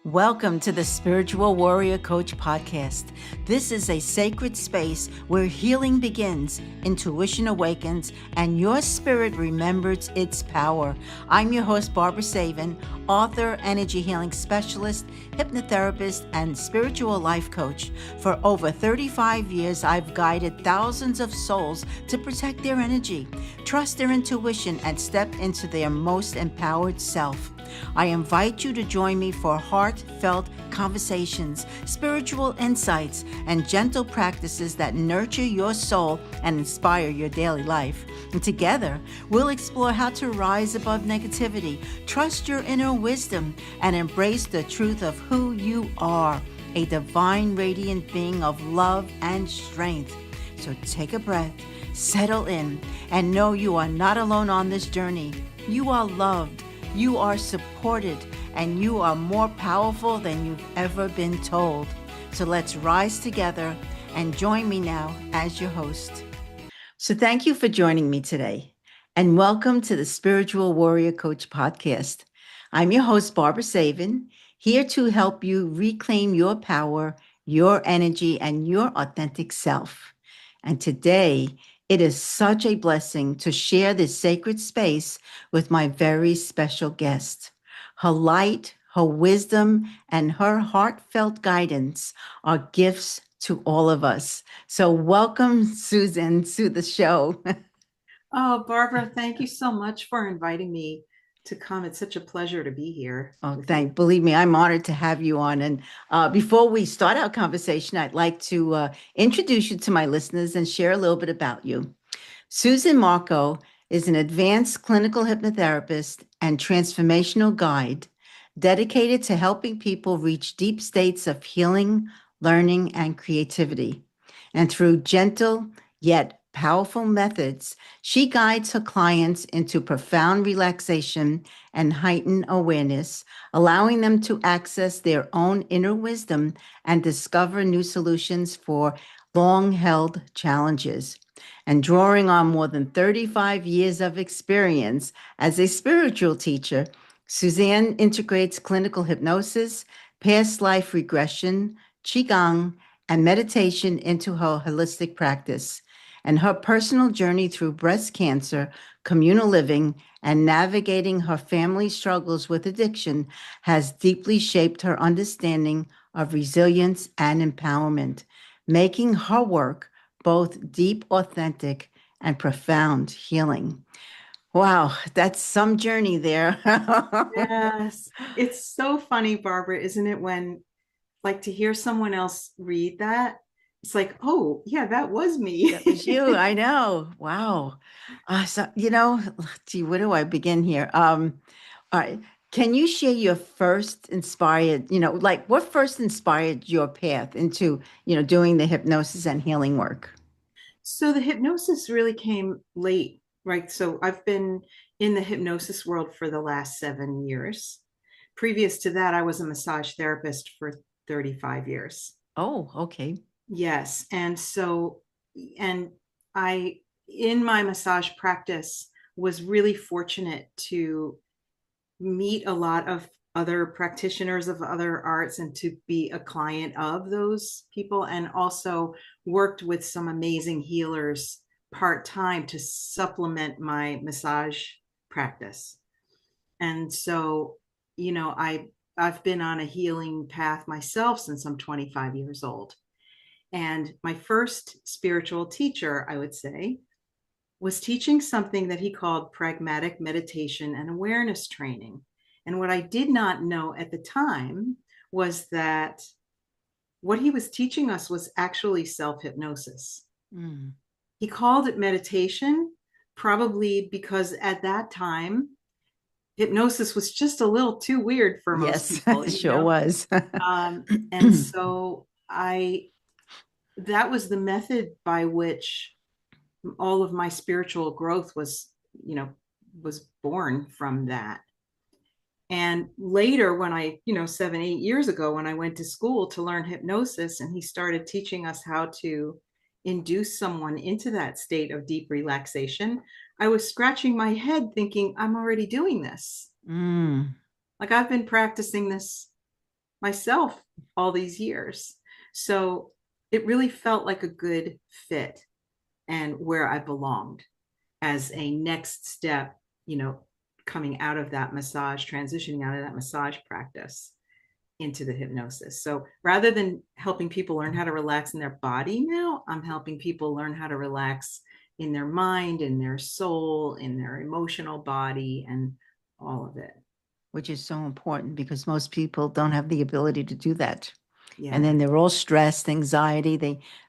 Welcome to the Spiritual Warrior Coach podcast. This is a sacred space where healing begins, intuition awakens, and your spirit remembers its power. I'm your host, Barbara Savin, author, energy healing specialist, hypnotherapist, and spiritual life coach. For over 35 years, I've guided thousands of souls to protect their energy, trust their intuition, and step into their most empowered self. I invite you to join me for heartfelt conversations, spiritual insights, and gentle practices that nurture your soul and inspire your daily life. And together, we'll explore how to rise above negativity, trust your inner wisdom, and embrace the truth of who you are, a divine, radiant being of love and strength. So take a breath, settle in, and know you are not alone on this journey. You are loved. You are supported, and you are more powerful than you've ever been told. So let's rise together and join me now as your host. So thank you for joining me today, and welcome to the Spiritual Warrior Coach podcast. I'm your host, Barbara Savin, here to help you reclaim your power, your energy, and your authentic self. And today, it is such a blessing to share this sacred space with my very special guest. Her light, her wisdom, and her heartfelt guidance are gifts to all of us. So welcome, Susan, to the show. Oh, Barbara, thank you so much for inviting me to come. It's such a pleasure to be here with you. Believe me, I'm honored to have you on. And before we start our conversation, I'd like to introduce you to my listeners and share a little bit about you. Susan Marco is an advanced clinical hypnotherapist and transformational guide dedicated to helping people reach deep states of healing, learning, and creativity. And through gentle yet powerful methods, she guides her clients into profound relaxation and heightened awareness, allowing them to access their own inner wisdom and discover new solutions for long held challenges. And drawing on more than 35 years of experience as a spiritual teacher, Suzanne integrates clinical hypnosis, past life regression, qigong, and meditation into her holistic practice. And her personal journey through breast cancer, communal living, and navigating her family's struggles with addiction has deeply shaped her understanding of resilience and empowerment, making her work both deep, authentic, and profound healing. Wow, that's some journey there. Yes, it's so funny, Barbara, isn't it? When like to hear someone else read that, it's like, oh, yeah, that was me. That was you. I know. Wow. Gee, where do I begin here? All right. Can you share your first inspired, like what first inspired your path into, doing the hypnosis and healing work? So the hypnosis really came late, right? So I've been in the hypnosis world for the last 7 years. Previous to that, I was a massage therapist for 35 years. Oh, okay. Yes. And I, in my massage practice, was really fortunate to meet a lot of other practitioners of other arts and to be a client of those people, and also worked with some amazing healers part time to supplement my massage practice. And so, I've been on a healing path myself since I'm 25 years old. And my first spiritual teacher, I would say, was teaching something that he called pragmatic meditation and awareness training. And what I did not know at the time was that what he was teaching us was actually self hypnosis. Mm. He called it meditation, probably because at that time, hypnosis was just a little too weird for most Yes, people, it sure was. and so that was the method by which all of my spiritual growth was born from that. And later, when I, 7, 8 years ago, when I went to school to learn hypnosis, and he started teaching us how to induce someone into that state of deep relaxation, I was scratching my head thinking, I'm already doing this. Mm. Like I've been practicing this myself all these years. So it really felt like a good fit and where I belonged as a next step, you know, coming out of that massage, transitioning out of that massage practice into the hypnosis. So rather than helping people learn how to relax in their body now, I'm helping people learn how to relax in their mind, in their soul, in their emotional body, and all of it. Which is so important because most people don't have the ability to do that. And Yeah. then they're all stressed, anxiety,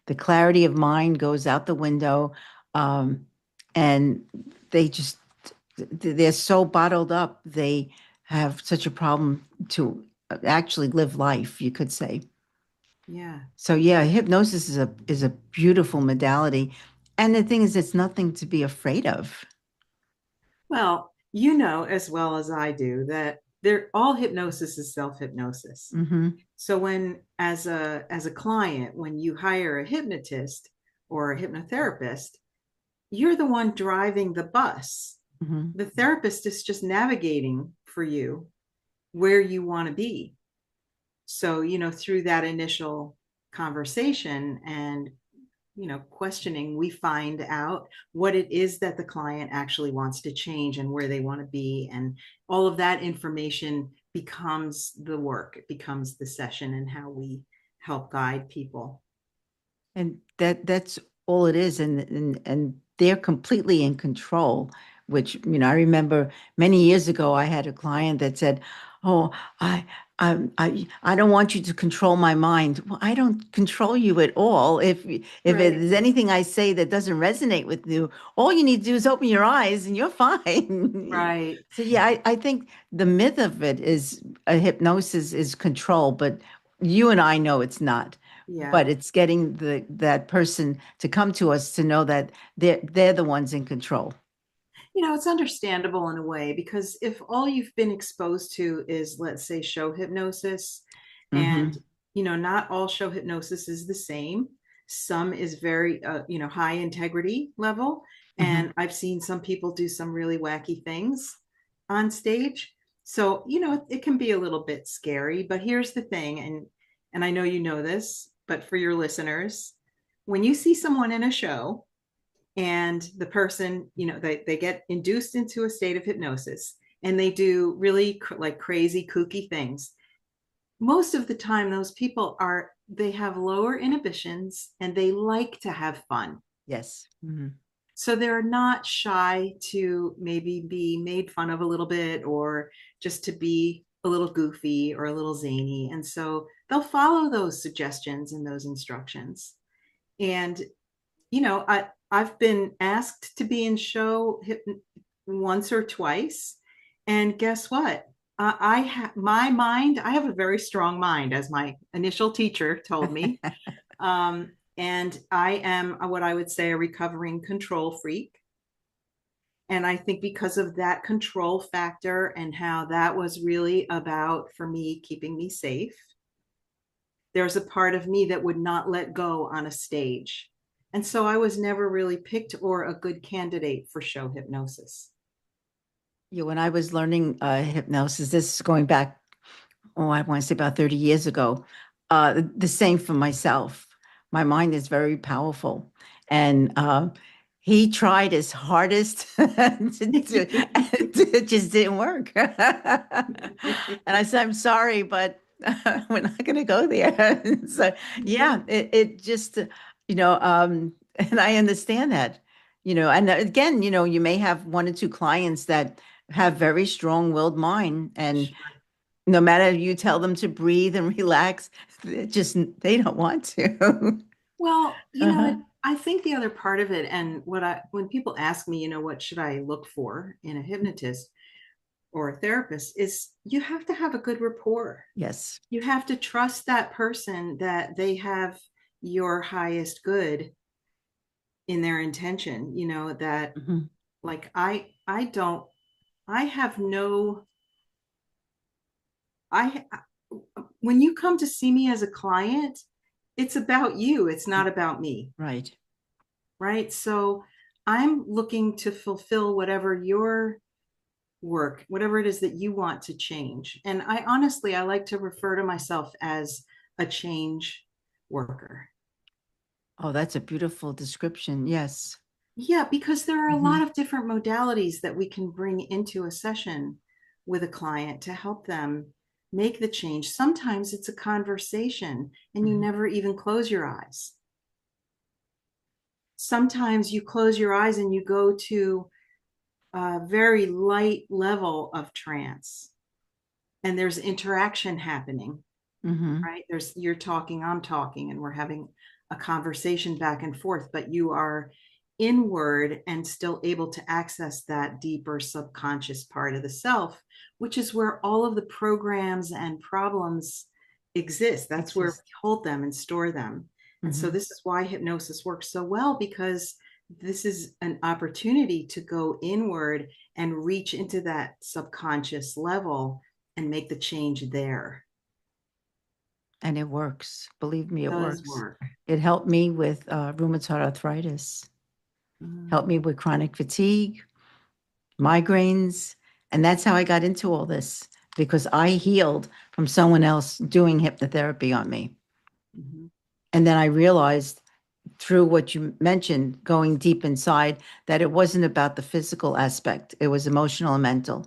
the clarity of mind goes out the window. Um, and they just, they're so bottled up. They have such a problem to actually live life, you could say. Yeah. So yeah, hypnosis is a beautiful modality. And the thing is, it's nothing to be afraid of. Well, you know as well as I do that they're all hypnosis is self-hypnosis. Mm-hmm. So when as a client, when you hire a hypnotist or a hypnotherapist, you're the one driving the bus. Mm-hmm. The therapist is just navigating for you where you want to be. So, through that initial conversation and questioning, we find out what it is that the client actually wants to change and where they want to be. And all of that information becomes the work, it becomes the session and how we help guide people. And that's all it is. And they're completely in control, which, I remember many years ago, I had a client that said, "Oh, I don't want you to control my mind." Well, I don't control you at all. If Right. there's anything I say that doesn't resonate with you, all you need to do is open your eyes and you're fine. Right. So yeah, I think the myth of it is a hypnosis is control, but you and I know it's not, Yeah. but it's getting that person to come to us to know that they're the ones in control. It's understandable in a way because if all you've been exposed to is, let's say, show hypnosis, and, Hmm. not all show hypnosis is the same. Some is very, high integrity level. Hmm. And I've seen some people do some really wacky things on stage. So, it can be a little bit scary, but here's the thing. And I know you know this, but for your listeners, when you see someone in a show, and the person, they get induced into a state of hypnosis and they do really like crazy kooky things. Most of the time those people they have lower inhibitions and they like to have fun, Yes. Hmm. so they're not shy to maybe be made fun of a little bit or just to be a little goofy or a little zany, and so they'll follow those suggestions and those instructions. And I've been asked to be in show once or twice, and guess what? I have my mind. I have a very strong mind, as my initial teacher told me. And I am what I would say a recovering control freak. And I think because of that control factor and how that was really about, for me, keeping me safe, there's a part of me that would not let go on a stage. And so I was never really picked or a good candidate for show hypnosis. Yeah, when I was learning hypnosis, this is going back, oh, I want to say about 30 years ago. The same for myself. My mind is very powerful. And he tried his hardest and it just didn't work. And I said, I'm sorry, but we're not going to go there. So, yeah, it just, and I understand that, and again, you may have one or two clients that have very strong-willed mind, and no matter you tell them to breathe and relax, they don't want to. Well, Uh-huh. I think the other part of it, and when people ask me, what should I look for in a hypnotist or a therapist, is you have to have a good rapport. Yes. You have to trust that person that they have your highest good in their intention, that, Mhm. like, I don't, I have no, I, when you come to see me as a client, it's about you, it's not about me. Right. Right. So I'm looking to fulfill whatever your work, whatever it is that you want to change. And I honestly, I like to refer to myself as a change worker. Oh, that's a beautiful description. Yes. Yeah, because there are a Hmm. lot of different modalities that we can bring into a session with a client to help them make the change. Sometimes it's a conversation and you Hmm. never even close your eyes. Sometimes you close your eyes and you go to a very light level of trance and there's interaction happening, Hmm. right? There's you're talking, I'm talking, and we're having a conversation back and forth, but you are inward and still able to access that deeper subconscious part of the self, which is where all of the programs and problems exist. That's where we Exist. hold them and store them. And so Hmm. this is why hypnosis works so well, because this is an opportunity to go inward and reach into that subconscious level and make the change there. And it works. Believe me, it Does works. work. It helped me with rheumatoid arthritis, helped me Mm, with chronic fatigue, migraines. And that's how I got into all this because I healed from someone else doing hypnotherapy on me. mhm. And then I realized through what you mentioned, going deep inside, that it wasn't about the physical aspect, it was emotional and mental.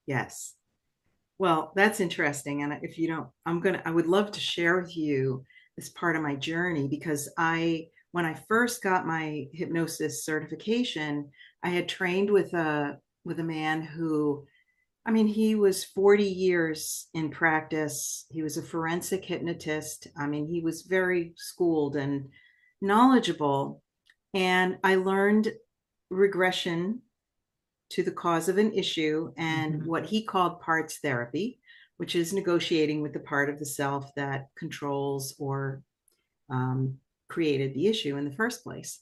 Yes. Well, that's interesting. And if you don't, I would love to share with you this part of my journey because when I first got my hypnosis certification, I had trained with a man who, I mean, he was 40 years in practice. He was a forensic hypnotist. I mean, he was very schooled and knowledgeable. And I learned regression to the cause of an issue and Mhm. what he called parts therapy, which is negotiating with the part of the self that controls or um, created the issue in the first place.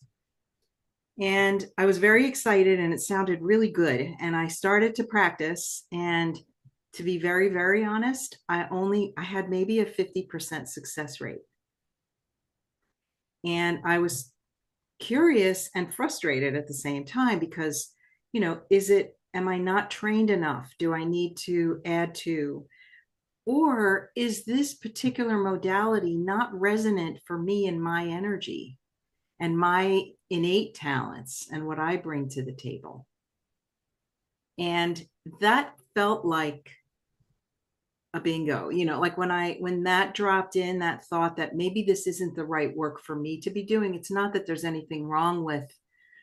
And I was very excited and it sounded really good. And I started to practice. And to be very, very honest, I had maybe a 50% success rate. And I was curious and frustrated at the same time because, am I not trained enough? Do I need to add to? Or is this particular modality not resonant for me and my energy and my innate talents and what I bring to the table? And that felt like a bingo, like when that dropped in, that thought that maybe this isn't the right work for me to be doing. It's not that there's anything wrong with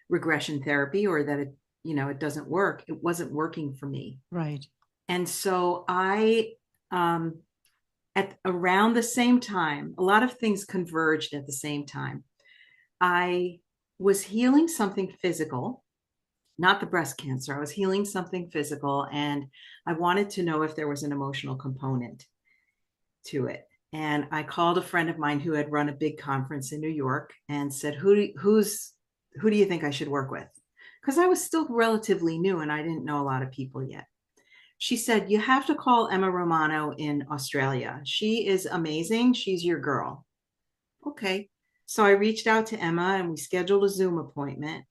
regression therapy or that it doesn't work. It wasn't working for me. Right. And so I at around the same time, a lot of things converged at the same time. I was healing something physical, not the breast cancer. I was healing something physical and I wanted to know if there was an emotional component to it. And I called a friend of mine who had run a big conference in New York and said, who do you think I should work with? Because I was still relatively new and I didn't know a lot of people yet. She said, you have to call Emma Romano in Australia. She is amazing. She's your girl. Okay. So I reached out to Emma and we scheduled a Zoom appointment.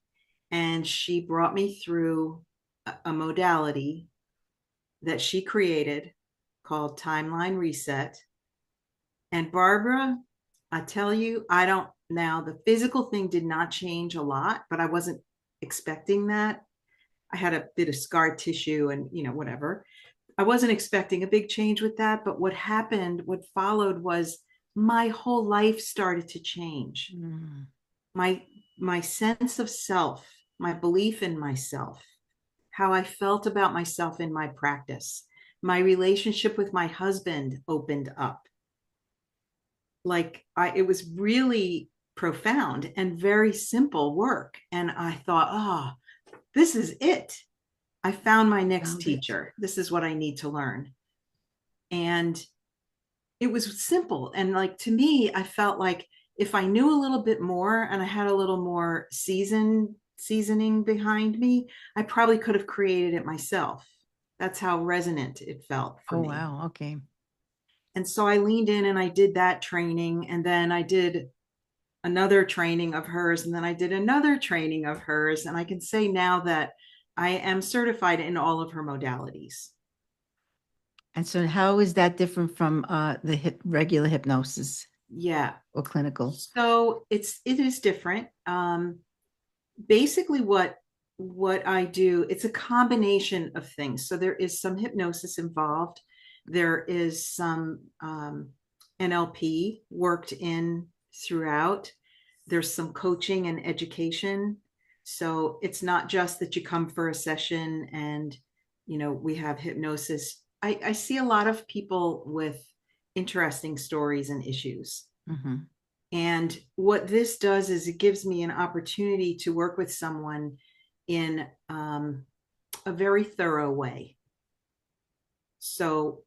And she brought me through a modality that she created called Timeline Reset. And Barbara, I tell you, I don't now, the physical thing did not change a lot, but I wasn't expecting that. I had a bit of scar tissue and, whatever. I wasn't expecting a big change with that. But what followed was my whole life started to change. Mm. My, my sense of self, my belief in myself, how I felt about myself in my practice, my relationship with my husband opened up. It was really profound and very simple work. And I thought, this is it. I found my next Found it. teacher. This is what I need to learn. And it was simple. And like to me, I felt like if I knew a little bit more and I had a little more seasoning behind me, I probably could have created it myself. That's how resonant it felt for Oh, me. wow. Okay. And so I leaned in and I did that training. And then I did another training of hers. And then I did another training of hers. And I can say now that I am certified in all of her modalities. And so how is that different from the regular hypnosis Yeah. or clinical? So it is different. Basically what I do, it's a combination of things. So there is some hypnosis involved. There is some NLP worked in throughout. There's some coaching and education. So it's not just that you come for a session and, we have hypnosis. I see a lot of people with interesting stories and issues. Hmm. And what this does is it gives me an opportunity to work with someone in a very thorough way. So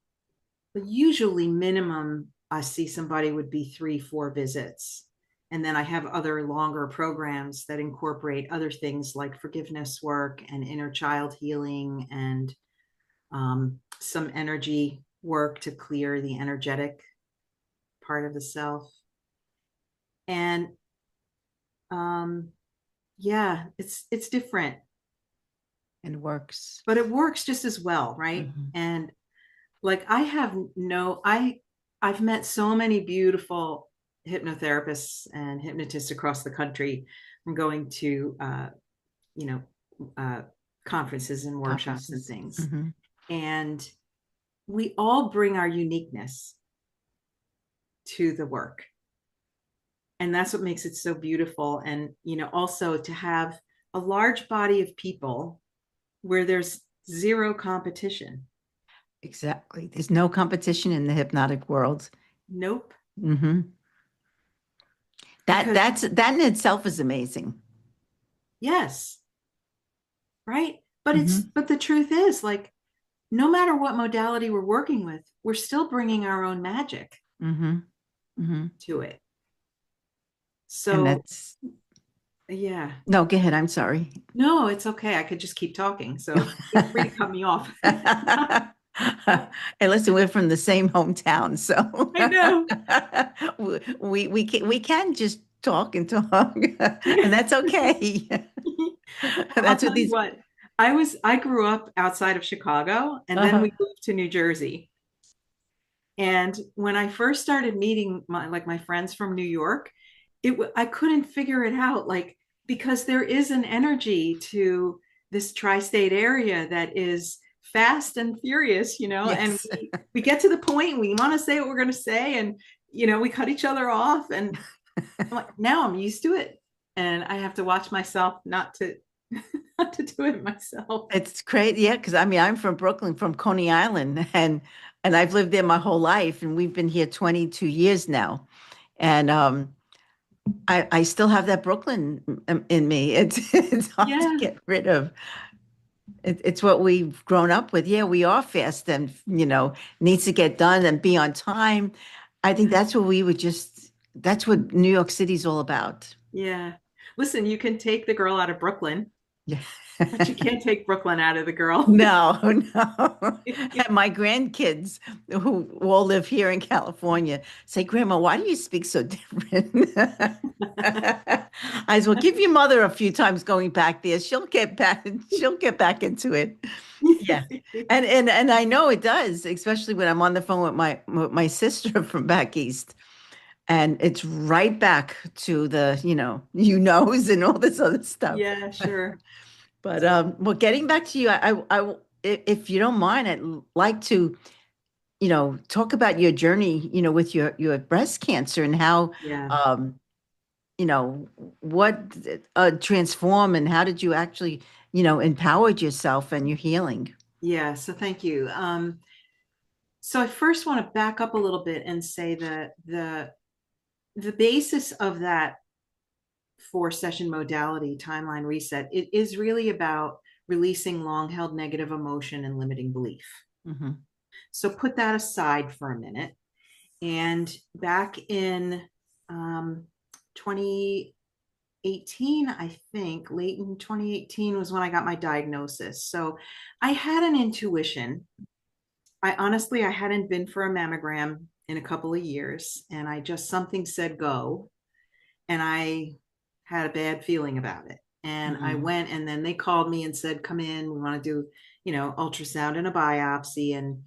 usually minimum I see somebody would be 3-4 visits. And then I have other longer programs that incorporate other things like forgiveness work and inner child healing and some energy work to clear the energetic part of the self. And um, yeah, it's different, And works. but it works just as well, right? Hmm. And like I've met so many beautiful hypnotherapists and hypnotists across the country from going to you know uh, conferences and workshops and Conferences. things, Hmm. and we all bring our uniqueness to the work, and that's what makes it so beautiful. And also to have a large body of people where there's zero competition. Exactly. There's no competition in the hypnotic world. Nope. Hmm. That Because that in itself is amazing. yes, right? But Hmm. the truth is, like, no matter what modality we're working with, we're still bringing our own magic Hmm. Hmm. to it. And So that's yeah. no, go ahead. I'm sorry. No, it's okay. I could just keep talking. So feel free to cut me off. Hey, listen, we're from the same hometown, so I know. we can just talk and talk, and that's okay. I'll That's what tell you these. what. I grew up outside of Chicago and then Uh-huh. we moved to New Jersey. And when I first started meeting my friends from New York, I couldn't figure it out, like, because there is an energy to this tri-state area that is fast and furious, and Yes. we get to the point and we want to say what we're going to say, and we cut each other off, and I'm like, now I'm used to it, and I have to watch myself not to not to do it myself. It's crazy, yeah, because I mean I'm from Brooklyn, from Coney Island, and I've lived there my whole life, and we've been here 22 years now, and I still have that Brooklyn in me. It's hard to Yeah, get rid of. It's what we've grown up with. Yeah, we are fast and needs to get done and be on time. I think yeah, that's what we would just. That's what New York City's all about. yeah. Listen, you can take the girl out of Brooklyn, Yeah. but you can't take Brooklyn out of the girl. No, no. And my grandkids, who all live here in California, say, "Grandma, why do you speak so different?" I said, "Well, give your mother a few times going back there. She'll get back. She'll get back into it." Yeah, and I know it does, especially when I'm on the phone with my sister from back east, and it's right back to the you knows and all this other stuff. Yeah, sure. But well, getting back to you, if you don't mind, I'd like to, talk about your journey, with your breast cancer and how, Yeah. um, what transform and how did you actually, empowered yourself and your healing? Yeah. So thank you. So I first want to back up a little bit and say that the basis of that 4 session modality timeline reset, it is really about releasing long held negative emotion and limiting belief. Hmm. So put that aside for a minute. And back in 2018, I think late in 2018 was when I got my diagnosis. So I had an intuition. I hadn't been for a mammogram in a couple of years, and I just something said go, and I had a bad feeling about it. And I Mm-hmm. went, and then they called me and said, come in, we want to do, ultrasound and a biopsy. And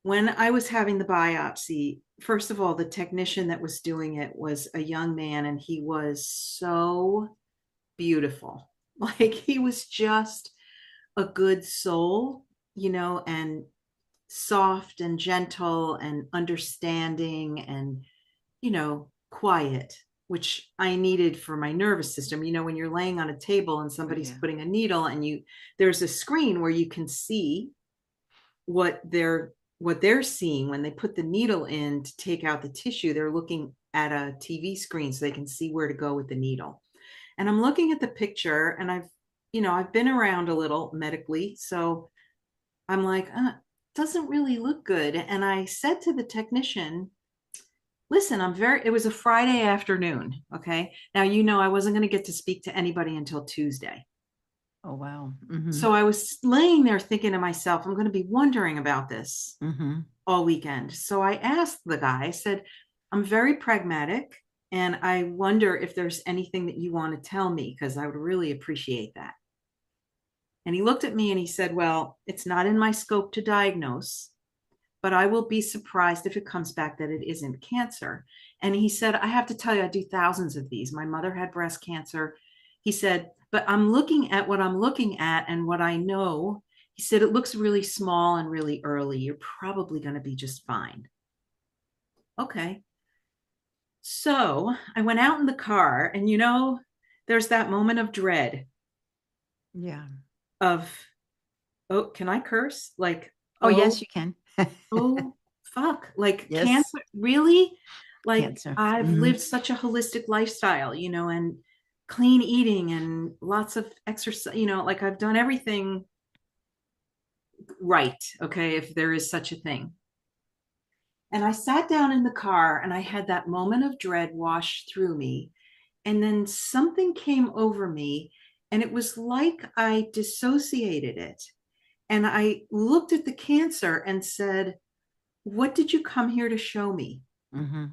when I was having the biopsy, first of all, the technician that was doing it was a young man, and he was so beautiful. Like, he was just a good soul, and soft and gentle and understanding and, quiet, which I needed for my nervous system. When you're laying on a table and Oh, somebody's yeah. putting a needle, and there's a screen where you can see what they're seeing when they put the needle in to take out the tissue. They're looking at a TV screen so they can see where to go with the needle. And I'm looking at the picture, and I've been around a little medically, so I'm like, doesn't really look good. And I said to the technician, listen, it was a Friday afternoon. Okay. Now, I wasn't going to get to speak to anybody until Tuesday. Oh, wow. Mm-hmm. So I was laying there thinking to myself, I'm going to be wondering about this Mm-hmm. all weekend. So I asked the guy, I said, I'm very pragmatic, and I wonder if there's anything that you want to tell me, because I would really appreciate that. And he looked at me and he said, well, it's not in my scope to diagnose, but I will be surprised if it comes back that it isn't cancer. And he said, I have to tell you, I do thousands of these. My mother had breast cancer. He said, but I'm looking at what I'm looking at and what I know. He said, it looks really small and really early. You're probably going to be just fine. Okay. So I went out in the car, and there's that moment of dread Yeah. of, oh, can I curse? Like, Oh, yes, oh, you can. oh, fuck, like Yes. cancer, really? Like, Cancer. I've Mm-hmm. lived such a holistic lifestyle, and clean eating and lots of exercise, like I've done everything right. Okay. If there is such a thing. And I sat down in the car, and I had that moment of dread wash through me. And then something came over me, and it was like I dissociated it. And I looked at the cancer and said, what did you come here to show me? Mm-hmm.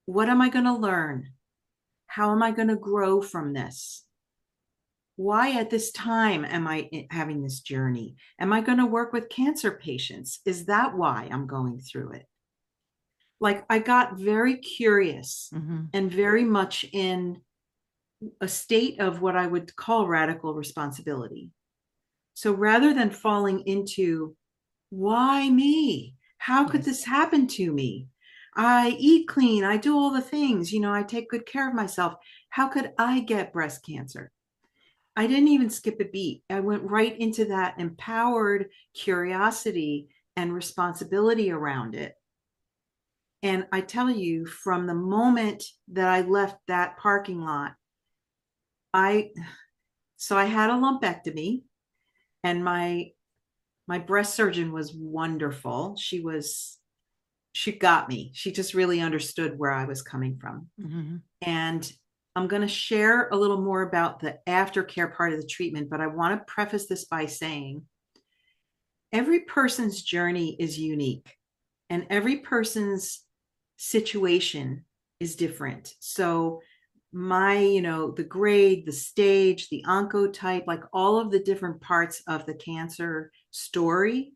What am I going to learn? How am I going to grow from this? Why at this time am I having this journey? Am I going to work with cancer patients? Is that why I'm going through it? Like, I got very curious Mm-hmm. and very much in a state of what I would call radical responsibility. So rather than falling into, why me? How could Yes. this happen to me? I eat clean. I do all the things. I take good care of myself. How could I get breast cancer? I didn't even skip a beat. I went right into that empowered curiosity and responsibility around it. And I tell you, from the moment that I left that parking lot, I so I had a lumpectomy, and my breast surgeon was wonderful. She got me. She just really understood where I was coming from. Mm-hmm. And I'm going to share a little more about the aftercare part of the treatment, but I want to preface this by saying every person's journey is unique, and every person's situation is different. So the grade, the stage, the oncotype, like all of the different parts of the cancer story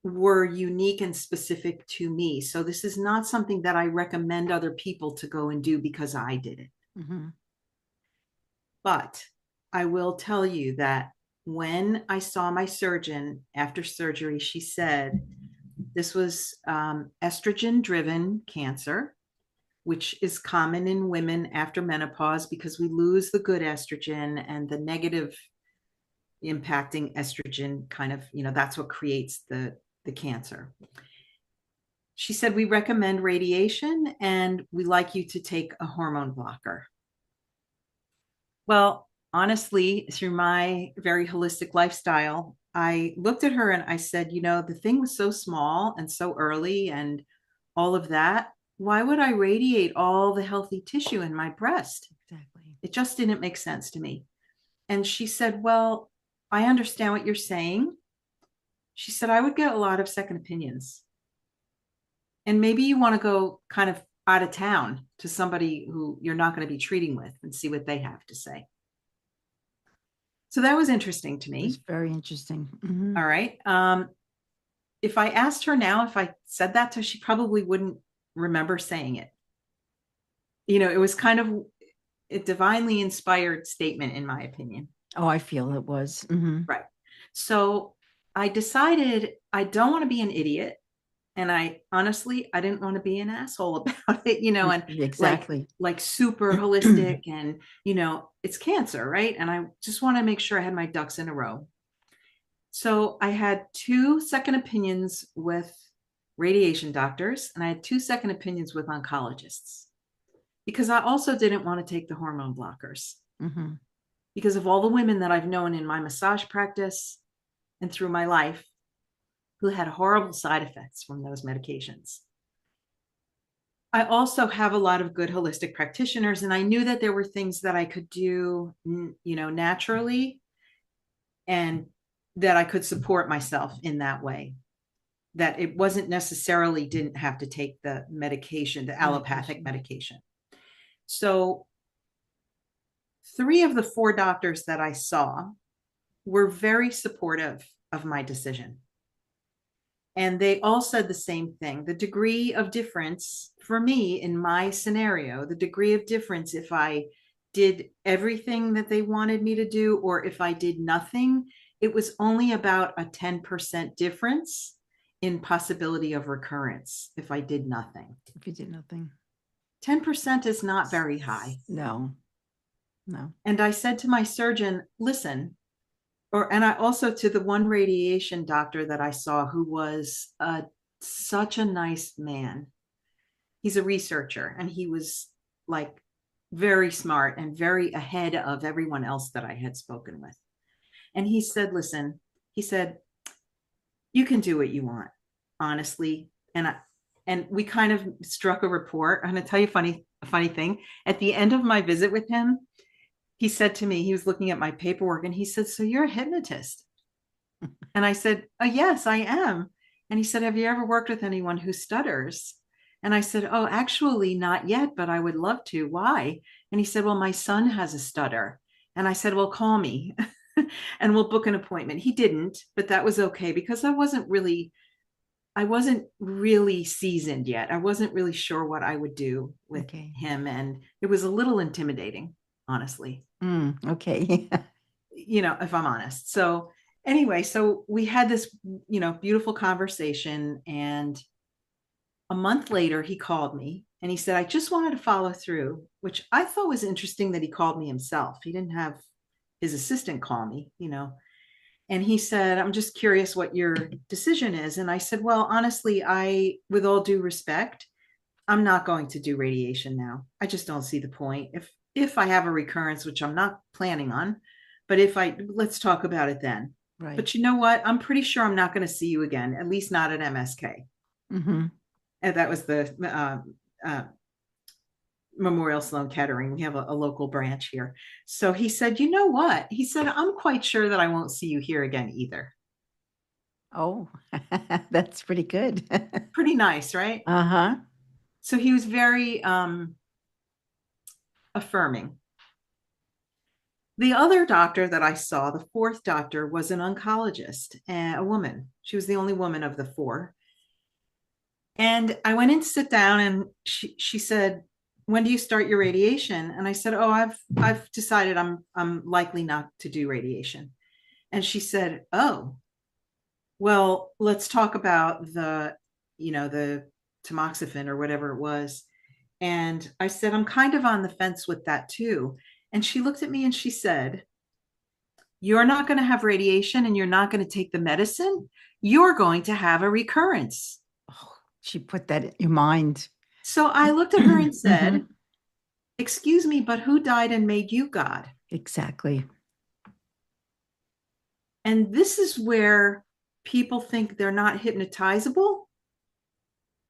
were unique and specific to me. So this is not something that I recommend other people to go and do because I did it. Mm-hmm. But I will tell you that when I saw my surgeon after surgery, she said this was estrogen driven cancer, which is common in women after menopause because we lose the good estrogen, and the negative impacting estrogen kind of, that's what creates the cancer. She said, we recommend radiation, and we like you to take a hormone blocker. Well, honestly, through my very holistic lifestyle, I looked at her and I said, the thing was so small and so early and all of that. Why would I radiate all the healthy tissue in my breast? Exactly. It just didn't make sense to me. And she said, well, I understand what you're saying. She said, I would get a lot of second opinions. And maybe you want to go kind of out of town to somebody who you're not going to be treating with and see what they have to say. So that was interesting to It was me. very interesting. All right. If I asked her now if I said that to her, she probably wouldn't remember saying it. It was kind of a divinely inspired statement, in my opinion. Oh, I feel it was. Right. So I decided I don't want to be an idiot. And I didn't want to be an asshole about it, and like, Exactly. super holistic and, it's cancer, right? And I just want to make sure I had my ducks in a row. So I had 2 second opinions with radiation doctors, and I had 2 second opinions with oncologists because I also didn't want to take the hormone blockers because of all the women that I've known in my massage practice and through my life who had horrible side effects from those medications. I also have a lot of good holistic practitioners, and I knew that there were things that I could do, naturally, and that I could support myself in that way. That it wasn't necessarily didn't have to take the medication, the allopathic medication. So 3 of the 4 doctors that I saw were very supportive of my decision. And they all said the same thing. The degree of difference for me in my scenario, the degree of difference if I did everything that they wanted me to do or if I did nothing, it was only about a 10% difference in possibility of recurrence if I did nothing. If you did nothing. 10% is not very high. No. And I said to my surgeon, listen, and I also to the one radiation doctor that I saw who was such a nice man. He's a researcher and he was like very smart and very ahead of everyone else that I had spoken with. And he said, listen, he said, you can do what you want, honestly. And we kind of struck a rapport. I'm going to tell you a funny thing. At the end of my visit with him, he said to me, he was looking at my paperwork and he said, so you're a hypnotist? And I said, oh, yes, I am. And he said, have you ever worked with anyone who stutters? And I said, oh, actually not yet, but I would love to. Why? And he said, well, my son has a stutter. And I said, well, call me and we'll book an appointment. He didn't, but that was okay because I wasn't really seasoned yet. I wasn't really sure what I would do with him. And it was a little intimidating, honestly. Okay. If I'm honest. So anyway, so we had this, beautiful conversation. And a month later, he called me and he said, I just wanted to follow through, which I thought was interesting that he called me himself. He didn't have his assistant call me, And he said, I'm just curious what your decision is. And I said, well, honestly, with all due respect, I'm not going to do radiation now. I just don't see the point. If I have a recurrence, which I'm not planning on, but let's talk about it then. Right. But you know what? I'm pretty sure I'm not going to see you again, at least not at MSK. And that was the Memorial Sloan Kettering. We have a local branch here. So he said, you know what? He said, I'm quite sure that I won't see you here again either. Oh, that's pretty good. Pretty nice, right? So he was very affirming. The other doctor that I saw, the 4th doctor, was an oncologist, a woman. She was the only woman of the 4. And I went in to sit down and she said, when do you start your radiation? And I said, oh, I've decided I'm likely not to do radiation. And she said, oh, well, let's talk about the tamoxifen or whatever it was. And I said, I'm kind of on the fence with that too. And she looked at me and she said, you're not going to have radiation and you're not going to take the medicine. You're going to have a recurrence. Oh, she put that in your mind. So I looked at her and said, excuse me, but who died and made you God? Exactly. And this is where people think they're not hypnotizable.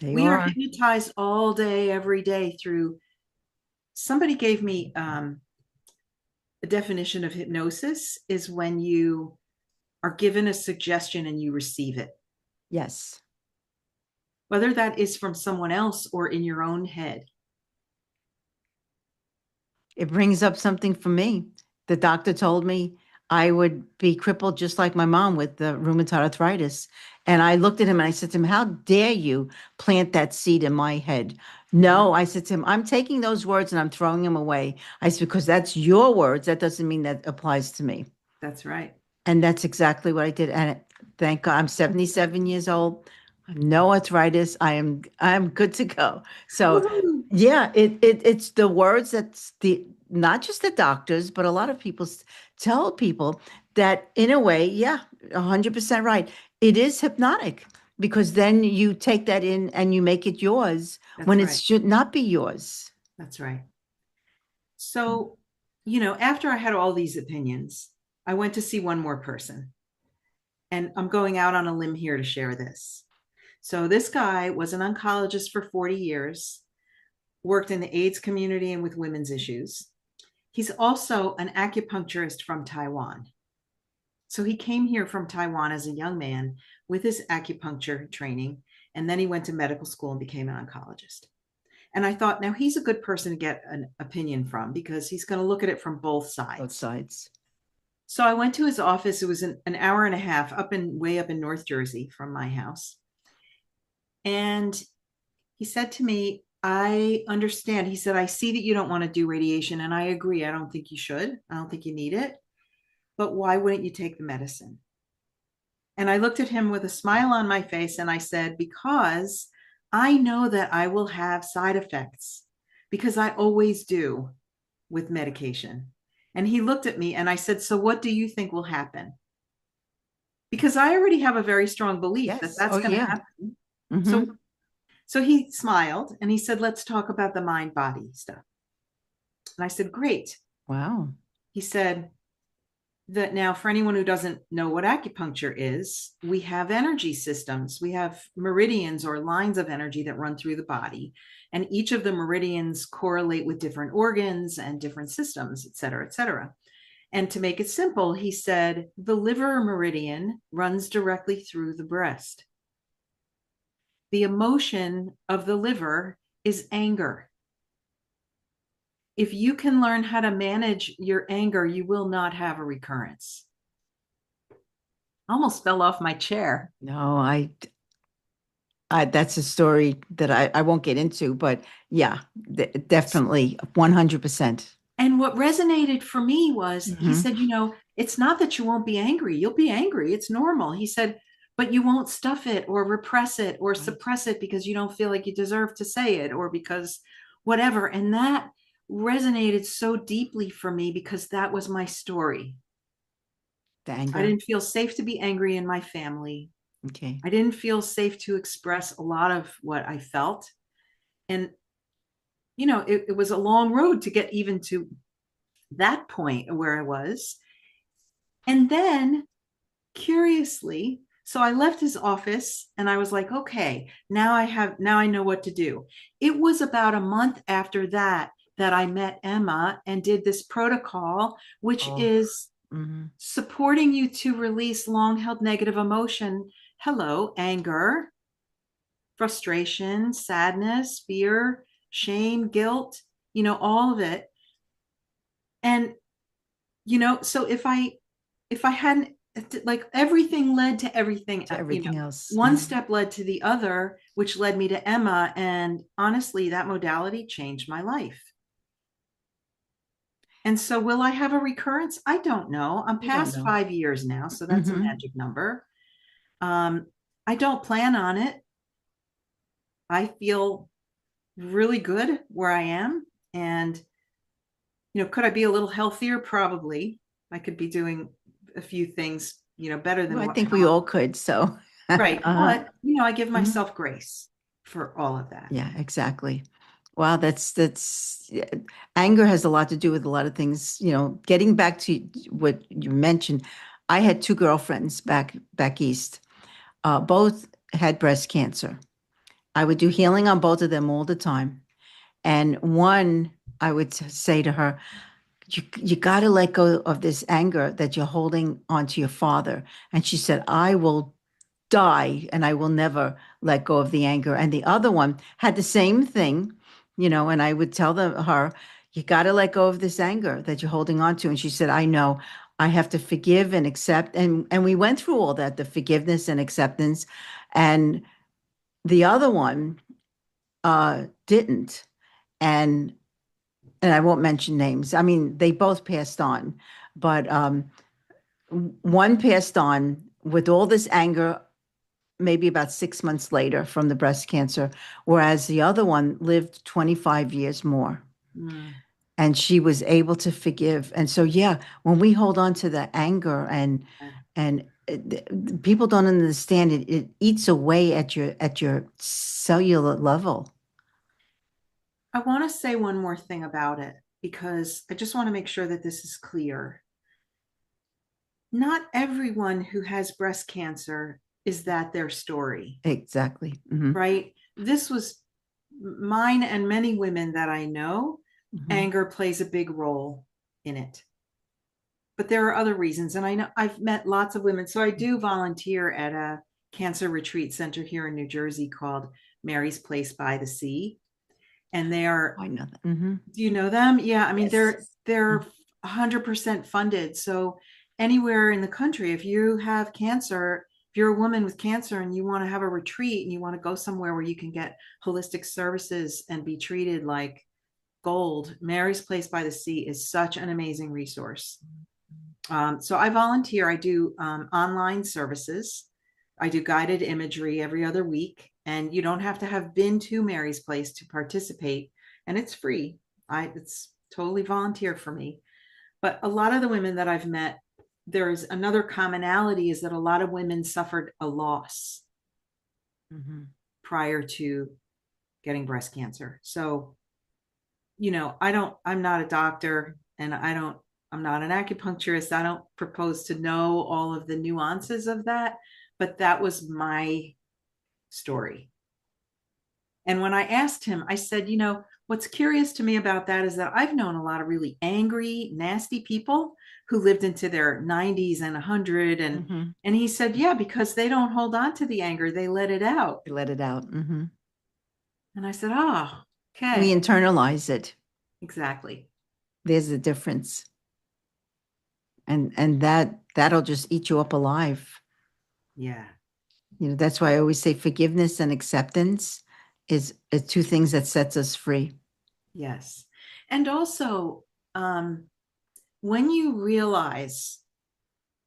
We are hypnotized all day, every day through. Somebody gave me a definition of hypnosis is when you are given a suggestion and you receive it. Yes. Whether that is from someone else or in your own head. It brings up something for me. The doctor told me I would be crippled just like my mom with the rheumatoid arthritis. And I looked at him and I said to him, "How dare you plant that seed in my head?" Mhm. No, I said to him, "I'm taking those words and I'm throwing them away." I said, "Because that's your words. That doesn't mean that applies to me." That's right. And that's exactly what I did. And thank God I'm 77 years old. No arthritis. I'm good to go. So Woohoo. yeah, it's the words that's the not just the doctors, but a lot of people tell people that in a way, yeah, 100% right. It is hypnotic because then you take that in and you make it yours when That's it right. should not be yours. That's right. So, after I had all these opinions, I went to see one more person. And I'm going out on a limb here to share this. So, this guy was an oncologist for 40 years, worked in the AIDS community and with women's issues. He's also an acupuncturist from Taiwan. So, he came here from Taiwan as a young man with his acupuncture training. And then he went to medical school and became an oncologist. And I thought, now he's a good person to get an opinion from because he's going to look at it from both Both sides. sides. So I went to his office. It was an hour and a half way up in North Jersey from my house. And he said to me, "I understand." He said, "I see that you don't want to do radiation. And I agree. I don't think you should. I don't think you need it. But why wouldn't you take the medicine?" And I looked at him with a smile on my face and I said, "Because I know that I will have side effects because I always do with medication." And he looked at me and I said, "So what do you think will happen?" Because I already have a very strong belief that Yes. that's Oh, going to yeah. happen. Mm-hmm. So he smiled and he said, "Let's talk about the mind body stuff." And I said, "Great." Wow. He said that now, for anyone who doesn't know what acupuncture is, we have energy systems. We have meridians or lines of energy that run through the body. And each of the meridians correlate with different organs and different systems, et cetera, et cetera. And to make it simple, he said, the liver meridian runs directly through the breast. The emotion of the liver is anger. If you can learn how to manage your anger, you will not have a recurrence. I almost fell off my chair. No, that's a story that I won't get into, but yeah, definitely 100%. And what resonated for me was he Hmm. said, it's not that you won't be angry. You'll be angry. It's normal. He said, but you won't stuff it or repress it or Right. suppress it because you don't feel like you deserve to say it or because whatever. And that resonated so deeply for me because that was my story. The I anger. didn't feel safe to be angry in my family. Okay. I didn't feel safe to express a lot of what I felt. And, it was a long road to get even to that point where I was. And then, curiously, so I left his office and I was like, okay, now I know what to do. It was about a month after that I met Emma and did this protocol, which Oh. is Hmm. supporting you to release long held negative emotion. Hello, anger, frustration, sadness, fear, shame, guilt, all of it. And, so if I hadn't, like, everything led to everything, To everything else. one Mhm. step led to the other, which led me to Emma. And honestly, that modality changed my life. And so, will I have a recurrence? I don't know. I'm You don't past know. 5 years now, so that's a Hmm. magic number. Um, I don't plan on it. I feel really good where I am. And, could I be a little healthier? Probably. I could be doing a few things, better Well, than I what think we all could. So, right. uh, But, I give mhm. myself grace for all of that. Yeah, exactly. Wow, that's yeah, anger has a lot to do with a lot of things. Getting back to what you mentioned, I had two girlfriends back east. Both had breast cancer. I would do healing on both of them all the time. And one, I would say to her, you got to let go of this anger that you're holding onto your father. And she said, I will die and I will never let go of the anger. And the other one had the same thing, and I would tell her, you got to let go of this anger that you're holding on to. And she said, I know. I have to forgive and accept, and we went through all that, the forgiveness and acceptance, and the other one didn't. And and I won't mention names. I mean, they both passed on, but one passed on with all this anger maybe about 6 months later from the breast cancer, whereas the other one lived 25 years more. Mm. And she was able to forgive. And so, yeah, when we hold on to the anger and people don't understand it, it eats away at your cellular level. I want to say one more thing about it because I just want to make sure that this is clear. Not everyone who has breast cancer is that their story, Exactly. Hmm. right? This was mine and many women that I know. Hmm. Anger plays a big role in it. But there are other reasons. And I know I've met lots of women. So I do volunteer at a cancer retreat center here in New Jersey called Mary's Place by the Sea. And they are, I know that. Hmm. do you know them? Yeah. I mean, Yes. they're 100% funded. So anywhere in the country, if you have cancer, if you're a woman with cancer and you want to have a retreat and you want to go somewhere where you can get holistic services and be treated like gold, Mary's Place by the Sea is such an amazing resource. So I volunteer. I do online services. I do guided imagery every other week, and you don't have to have been to Mary's Place to participate, and it's free. It's totally volunteer for me. But a lot of the women that I've met, there's another commonality is that a lot of women suffered a loss Hmm. prior to getting breast cancer. So, I'm not a doctor and I'm not an acupuncturist. I don't propose to know all of the nuances of that, but that was my story. And when I asked him, I said, what's curious to me about that is that I've known a lot of really angry, nasty people who lived into their 90s and 100. And, Hmm. and he said, yeah, because they don't hold on to the anger, they let it out. Let it out. Hmm. And I said, oh, We okay, internalize it. exactly. There's a difference. And that'll just eat you up alive. Yeah. That's why I always say forgiveness and acceptance is two things that sets us free. Yes. And also, um, when you realize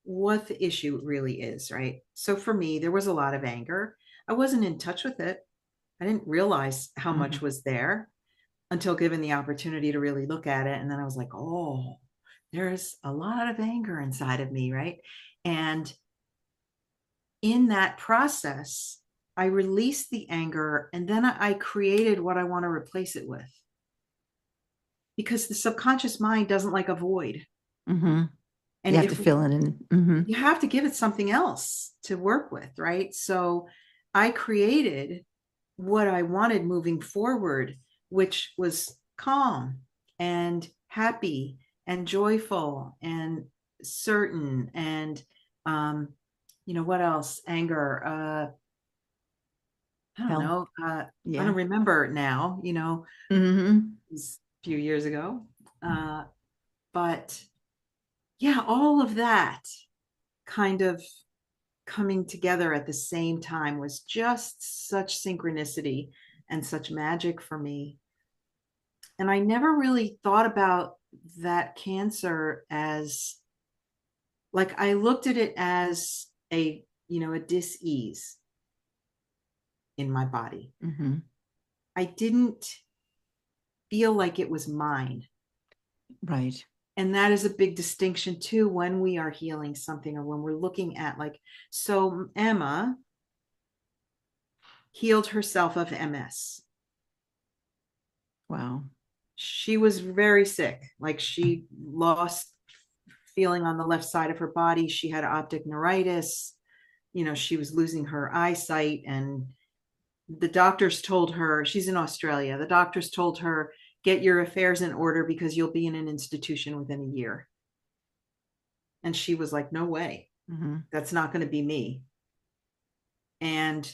what the issue really is, right? So for me, there was a lot of anger. I wasn't in touch with it. I didn't realize how much Hmm. was there until given the opportunity to really look at it. And then I was like, oh, there's a lot of anger inside of me, right? And in that process, I released the anger and then I created what I want to replace it with because the subconscious mind doesn't like a void. Hmm. You And have to if fill it in. Hmm. you have to give it something else to work with, right? So I created what I wanted moving forward, which was calm and happy and joyful and certain and what else? Anger. I don't Hell, know. I don't yeah. remember now, Hmm. it was a few years ago. Uh, but yeah, all of that kind of coming together at the same time was just such synchronicity and such magic for me. And I never really thought about that cancer as like I looked at it as a dis-ease in my body. Hmm. I didn't feel like it was mine. Right. And that is a big distinction too when we are healing something or when we're looking at like, so Emma healed herself of MS. Wow. She was very sick. Like she lost feeling on the left side of her body. She had optic neuritis. She was losing her eyesight. And the doctors told her, she's in Australia, the doctors told her, get your affairs in order because you'll be in an institution within a year. And she was like, no way, Hmm. that's not going to be me. And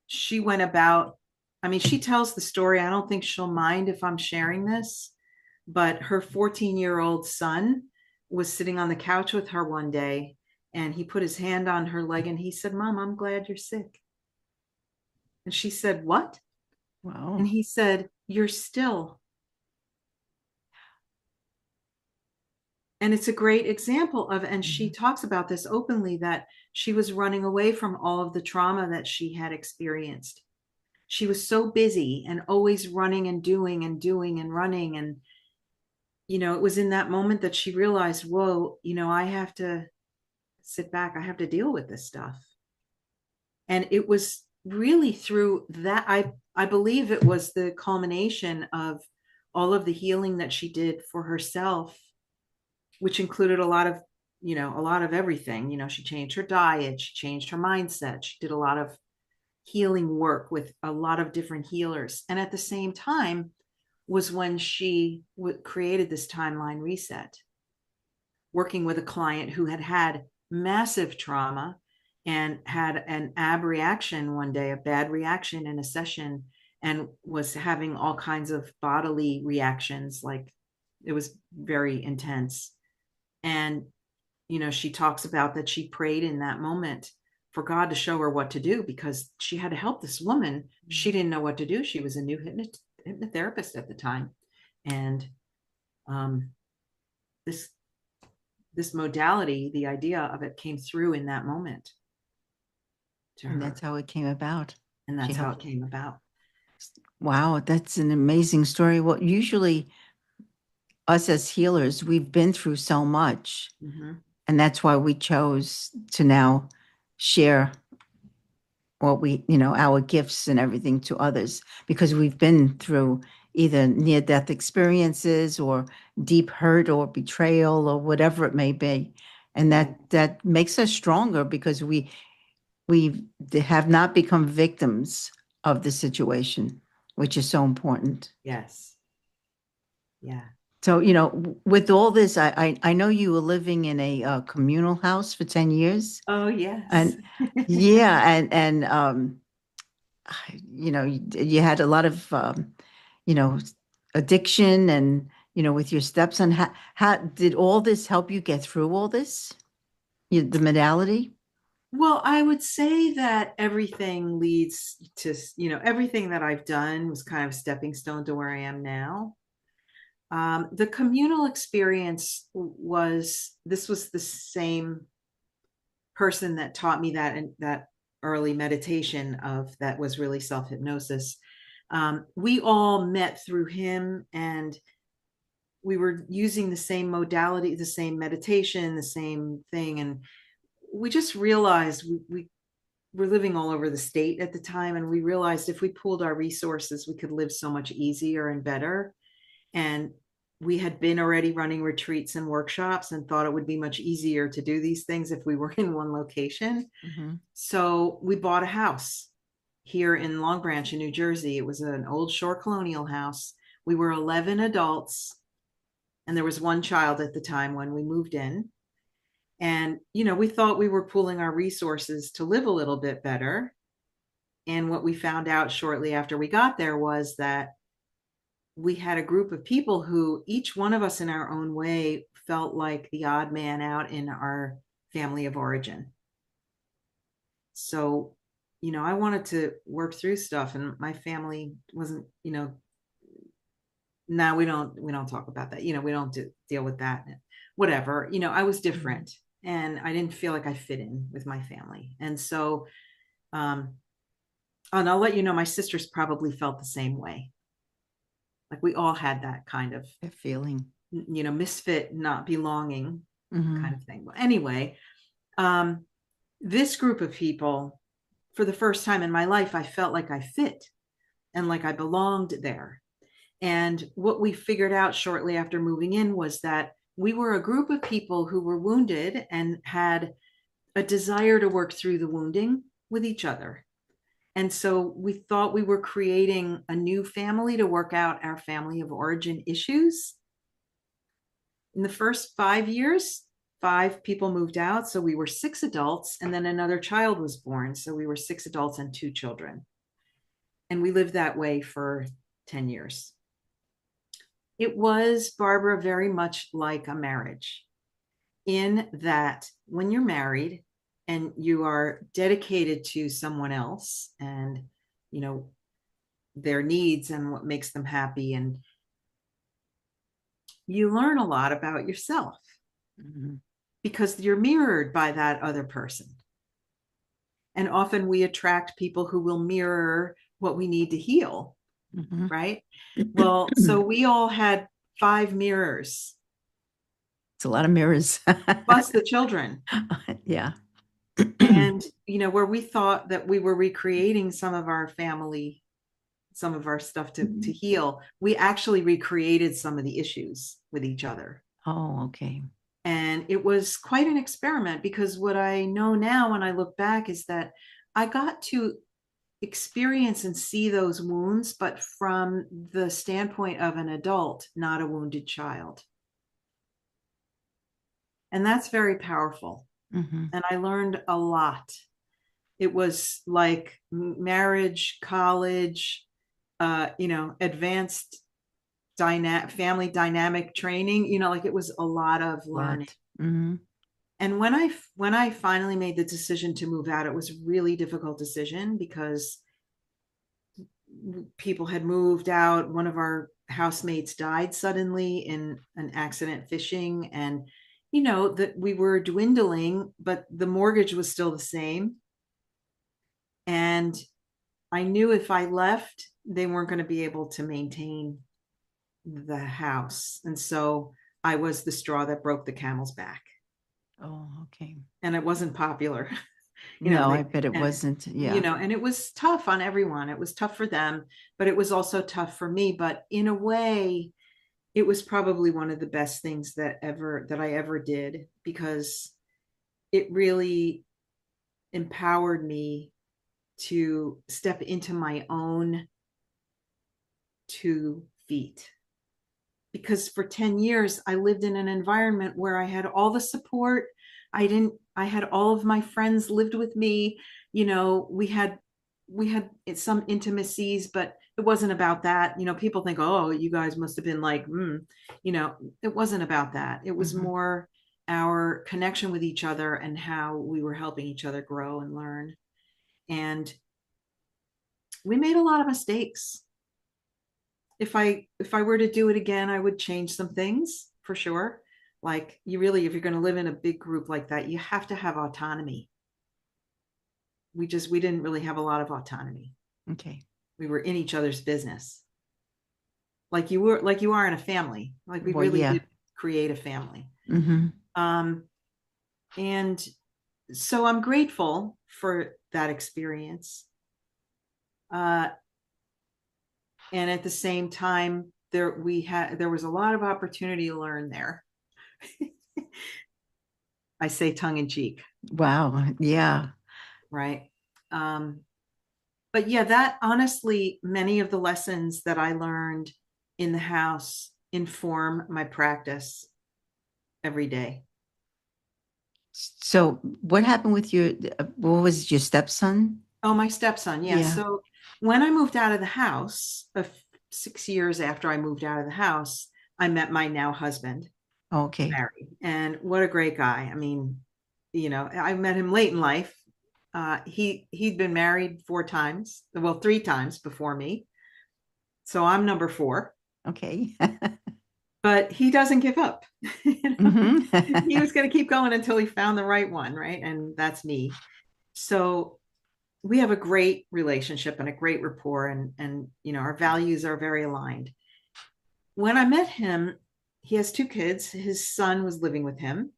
she went about, I mean, she tells the story. I don't think she'll mind if I'm sharing this, But her 14-year-old son was sitting on the couch with her one day, and he put his hand on her leg and he said, "Mom, I'm glad you're sick." And she said, "What?" Wow. And he said, "You're still." And it's a great example of, and she Mhm. talks about this openly, that she was running away from all of the trauma that she had experienced. She was so busy and always running and doing and doing and running. And, it was in that moment that she realized, whoa, I have to sit back. I have to deal with this stuff. And it was really through that, I believe it was the culmination of all of the healing that she did for herself, which included a lot of everything. She changed her diet, she changed her mindset, she did a lot of healing work with a lot of different healers. And at the same time was when she created this timeline reset, working with a client who had had massive trauma and had an ab reaction one day, a bad reaction in a session, and was having all kinds of bodily reactions. Like, it was very intense. And, she talks about that she prayed in that moment for God to show her what to do, because she had to help this woman. She didn't know what to do. She was a new hypnotherapist at the time. And um, this this modality, the idea of it, came through in that moment to And that's her. how it came about. And She that's how it helped. came about. Wow, that's an amazing story. Well, usually us as healers, we've been through so much, Mm-hmm. and that's why we chose to now share what our gifts and everything to others, because we've been through either near-death experiences or deep hurt or betrayal or whatever it may be. And Right. that makes us stronger, because we have not become victims of the situation, which is so important. Yes. Yeah. So, with all this, I know you were living in a communal house for 10 years. Oh, yes. And yeah, you had a lot of, you know, addiction, and, with your stepson. How did all this help you get through all this? The modality? Well, I would say that everything leads to, everything that I've done was kind of stepping stone to where I am now. The communal experience this was the same person that taught me that, and that early meditation of that was really self hypnosis. We all met through him, and we were using the same modality, the same meditation, the same thing. And we just realized we were living all over the state at the time. And we realized if we pooled our resources, we could live so much easier and better. And we had been already running retreats and workshops and thought it would be much easier to do these things if we were in one location. Mm-hmm. So we bought a house here in Long Branch in New Jersey. It was an old shore colonial house. We were 11 adults, and there was one child at the time when we moved in. And, we thought we were pooling our resources to live a little bit better. And what we found out shortly after we got there was that we had a group of people who, each one of us in our own way, felt like the odd man out in our family of origin. So, I wanted to work through stuff, and my family wasn't, no, we don't talk about that. We don't deal with that. Whatever. I was different, and I didn't feel like I fit in with my family. And so, and I'll let you know, my sisters probably felt the same way. Like, we all had that kind of, That feeling. misfit, not belonging Mm-hmm. kind of thing. But anyway, um, this group of people, for the first time in my life, I felt like I fit and like I belonged there. And what we figured out shortly after moving in was that we were a group of people who were wounded and had a desire to work through the wounding with each other. And so we thought we were creating a new family to work out our family of origin issues. In the first 5 years, 5 people moved out. So we were 6 adults, and then another child was born. So we were 6 adults and 2 children. And we lived that way for 10 years. It was, Barbara, very much like a marriage, in that when you're married and you are dedicated to someone else and, you know, their needs and what makes them happy, and you learn a lot about yourself Mhm. because you're mirrored by that other person. And often we attract people who will mirror what we need to heal, Mhm. right? Well, so we all had 5 mirrors, It's a lot of mirrors. plus the children. Yeah. And, where we thought that we were recreating some of our family, some of our stuff to heal, we actually recreated some of the issues with each other. Oh, okay. And it was quite an experiment, because what I know now when I look back is that I got to experience and see those wounds, but from the standpoint of an adult, not a wounded child. And that's very powerful. Hmm. And I learned a lot. It was like marriage, college, advanced family dynamic training, like it was a lot of learning. Lot. Hmm. And when I finally made the decision to move out, it was a really difficult decision because people had moved out. One of our housemates died suddenly in an accident fishing, and that we were dwindling, but the mortgage was still the same. And I knew if I left, they weren't going to be able to maintain the house. And so I was the straw that broke the camel's back. Oh, okay. And it wasn't popular. No, I They, bet it and wasn't. Yeah. and it was tough on everyone. It was tough for them, but it was also tough for me. But in a way, it was probably one of the best things that I ever did, because it really empowered me to step into my own 2 feet. Because for 10 years I lived in an environment where I had all the support. I had all of my friends lived with me. We had some intimacies, but it wasn't about that. People think, oh, you guys must have been like, it wasn't about that. It was Hmm. more our connection with each other and how we were helping each other grow and learn. And we made a lot of mistakes. If I were to do it again, I would change some things for sure. Like, if you're going to live in a big group like that, you have to have autonomy. We didn't really have a lot of autonomy. Okay. We were in each other's business. Like you are in a family. Like, we Well, really yeah. did create a family. Hmm. Um, and so I'm grateful for that experience. Uh, and at the same time, there was a lot of opportunity to learn there. I say tongue in cheek, Wow. Yeah. right? Um, but yeah, that honestly, many of the lessons that I learned in the house inform my practice every day. So, what happened with what was it, your stepson? Oh, my stepson, yeah. Yeah. So when I moved out of the house, 6 years after I moved out of the house, I met my now husband, Okay. Barry, and what a great guy. I mean, I met him late in life. He'd been married 4 times, well, 3 times before me. So I'm number 4. Okay. But he doesn't give up. Hmm. He was going to keep going until he found the right one, right? And that's me. So we have a great relationship and a great rapport, and our values are very aligned. When I met him, he has 2 kids. His son was living with him.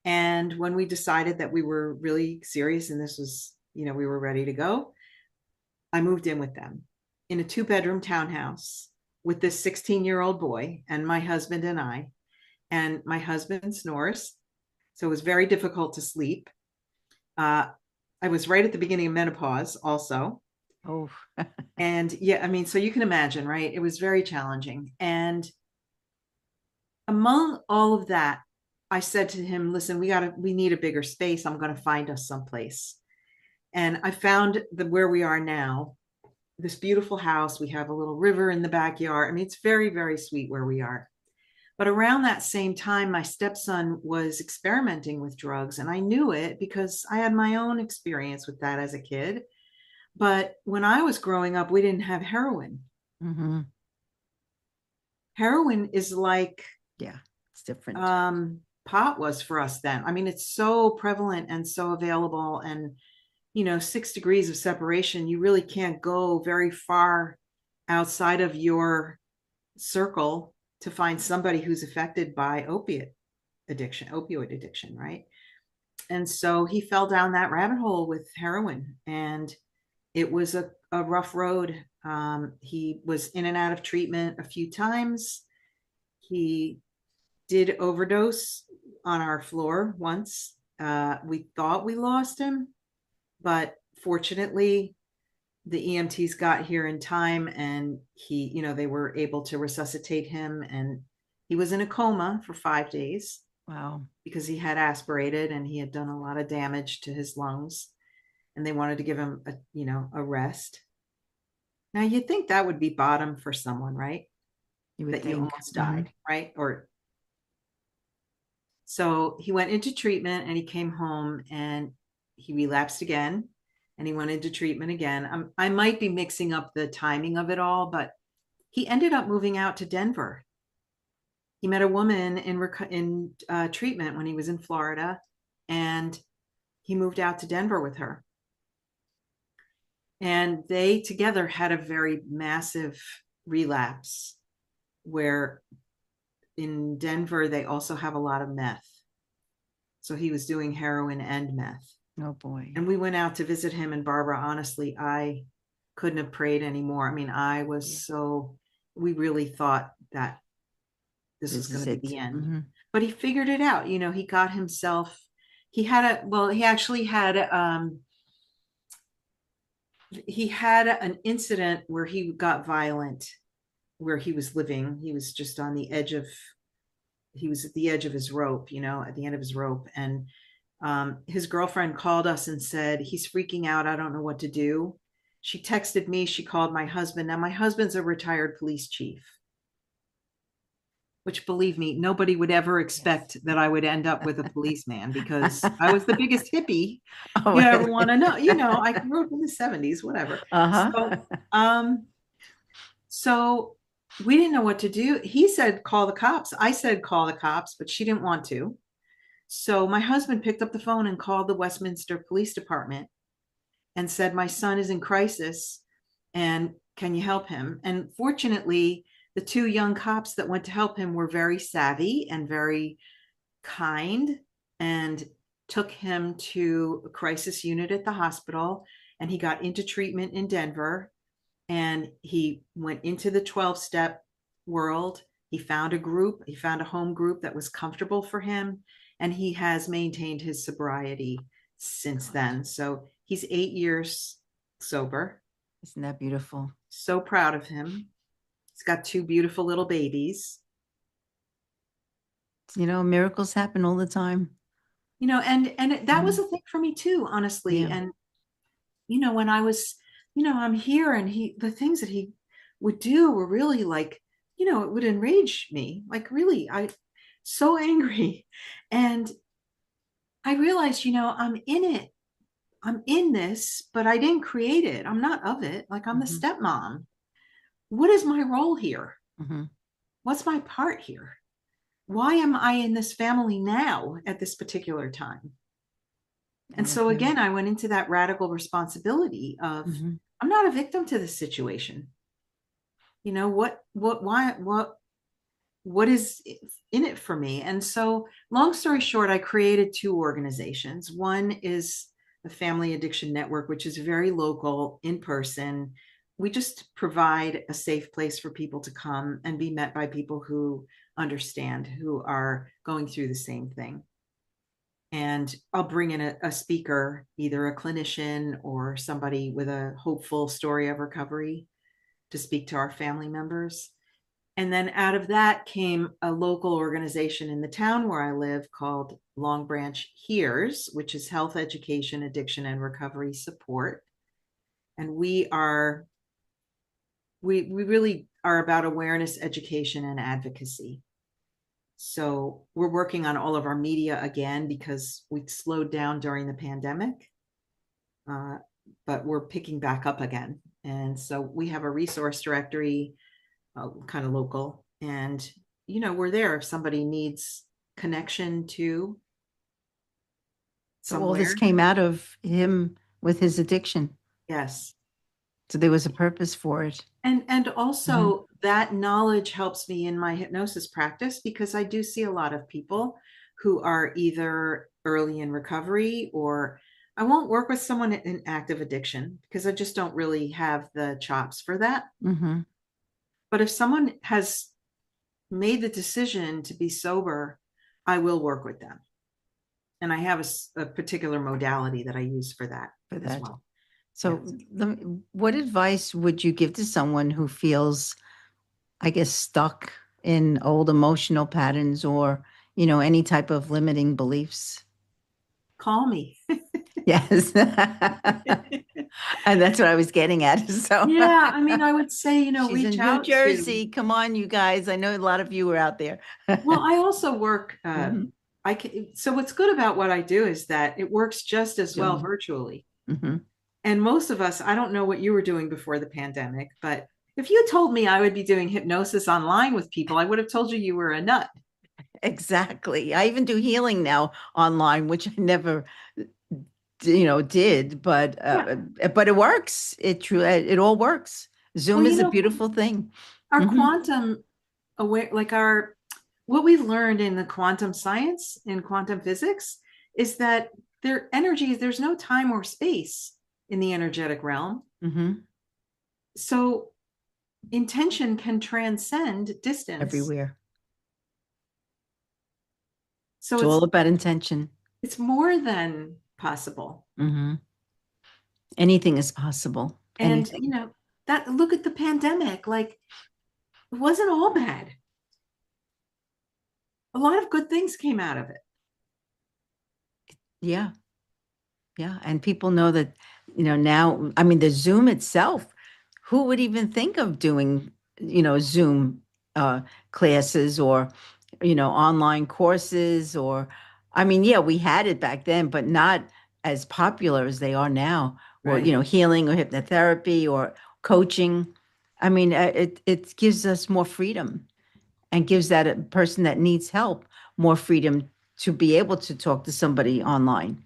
And when we decided that we were really serious and this was, we were ready to go, I moved in with them in a 2-bedroom townhouse with this 16-year-old boy and my husband and I. And my husband snores, so it was very difficult to sleep. Uh, I was right at the beginning of menopause also. Oh. And yeah, I mean, so you can imagine, right? It was very challenging. And among all of that, I said to him, listen, we need a bigger space. I'm going to find us someplace. And I found where we are now. this beautiful house. We have a little river in the backyard. I mean, it's very, very sweet where we are. But around that same time, my stepson was experimenting with drugs, and I knew it because I had my own experience with that as a kid. But when I was growing up, we didn't have heroin. Mm-hmm. Heroin is like Yeah, it's different. pot was for us then. I mean, it's so prevalent and so available, and 6 degrees of separation. You really can't go very far outside of your circle to find somebody who's affected by opioid addiction, right? And so he fell down that rabbit hole with heroin, and it was a rough road. He was in and out of treatment a few times. He did overdose on our floor once. We thought we lost him, but fortunately, the EMTs got here in time, and they were able to resuscitate him, and he was in a coma for 5 days Wow. because he had aspirated and he had done a lot of damage to his lungs, and they wanted to give him a rest. Now you'd think that would be bottom for someone, right? You would That you think. almost Mm-hmm. died, right? Or so he went into treatment and he came home and he relapsed again, and he went into treatment again. I might be mixing up the timing of it all, but he ended up moving out to Denver. He met a woman in treatment when he was in Florida, and he moved out to Denver with her. And they together had a very massive relapse where in Denver, they also have a lot of meth. So he was doing heroin and meth. Oh boy. And we went out to visit him. And Barbara, honestly, I couldn't have prayed anymore. I mean, we really thought that this was This going is to be it. the end. Mm-hmm. But he figured it out. He got himself, he actually had, he had an incident where he got violent where he was living. He was just on the edge of, he was at the edge of his rope, at the end of his rope. And his girlfriend called us and said, he's freaking out. I don't know what to do. She texted me. She called my husband. Now, my husband's a retired police chief, which, believe me, nobody would ever expect that I would end up with a policeman because I was the biggest hippie Oh, you ever want to know. I grew up in the 70s, whatever. uh-huh. So we didn't know what to do. He said, call the cops. I said, call the cops, but she didn't want to. So my husband picked up the phone and called the Westminster Police Department and said, my son is in crisis and can you help him? And fortunately, the two young cops that went to help him were very savvy and very kind and took him to a crisis unit at the hospital, and he got into treatment in Denver, and he went into the 12-step world. He found a home group that was comfortable for him, and he has maintained his sobriety since then. So he's 8 years sober. Isn't that beautiful? So proud of him. He's got two beautiful little babies. Miracles happen all the time. And that was a thing for me too, honestly. Yeah. And when I was, I'm here, and the things that he would do were really like, it would enrage me, like really, so angry. And I realized, I'm in it. I'm in this, but I didn't create it. I'm not of it. Like, I'm the stepmom. What is my role here? Mm-hmm. What's my part here? Why am I in this family now at this particular time? And so again, I went into that radical responsibility of, I'm not a victim to this situation. What is in it for me? And so, long story short, I created two organizations. One is the Family Addiction Network, which is very local, in person. We just provide a safe place for people to come and be met by people who understand, who are going through the same thing. And I'll bring in a speaker, either a clinician or somebody with a hopeful story of recovery, to speak to our family members. And then out of that came a local organization in the town where I live called Long Branch Hears, which is Health Education, Addiction, and Recovery Support. And we are we really are about awareness, education, and advocacy. So we're working on all of our media again because we slowed down during the pandemic, uh, but we're picking back up again. And so we have a resource directory, kind of local, and we're there if somebody needs connection to So all this somewhere. came out of him with his addiction. Yes. So there was a purpose for it. And Hmm. also that knowledge helps me in my hypnosis practice because I do see a lot of people who are either early in recovery, or I won't work with someone in active addiction because I just don't really have the chops for that. Hmm. But if someone has made the decision to be sober, I will work with them. And I have a particular modality that I use for that For as that. well. So Yes. what advice would you give to someone who feels, I guess, stuck in old emotional patterns or, any type of limiting beliefs? Call me. Yes. And that's what I was getting at. So Yeah, I mean, I would say, she's reach in New out to. Jersey. Come on, you guys. I know a lot of you are out there. Well, I also work. Hmm. I can. So what's good about what I do is that it works just as well Zoom. virtually. Hmm. And most of us, I don't know what you were doing before the pandemic, but if you told me I would be doing hypnosis online with people, I would have told you you were a nut. Exactly. I even do healing now online, which I never, did, Yeah. but it works. It all works. Well, Zoom is a beautiful thing. our Hmm. quantum aware, like our what we've learned in the quantum science in quantum physics is that there's no time or space in the energetic realm. Hmm. So intention can transcend distance. Everywhere. So It's all about intention. it's more than possible. Hmm. Anything is possible. And Anything. that look at the pandemic, like it wasn't all bad. A lot of good things came out of it. Yeah. Yeah. And people know that, now, I mean, the Zoom itself, who would even think of doing, Zoom uh, classes or, online courses or, I mean, yeah, we had it back then, but not as popular as they are now, or, Right. healing or hypnotherapy or coaching. I mean, it gives us more freedom and gives that a person that needs help more freedom to be able to talk to somebody online.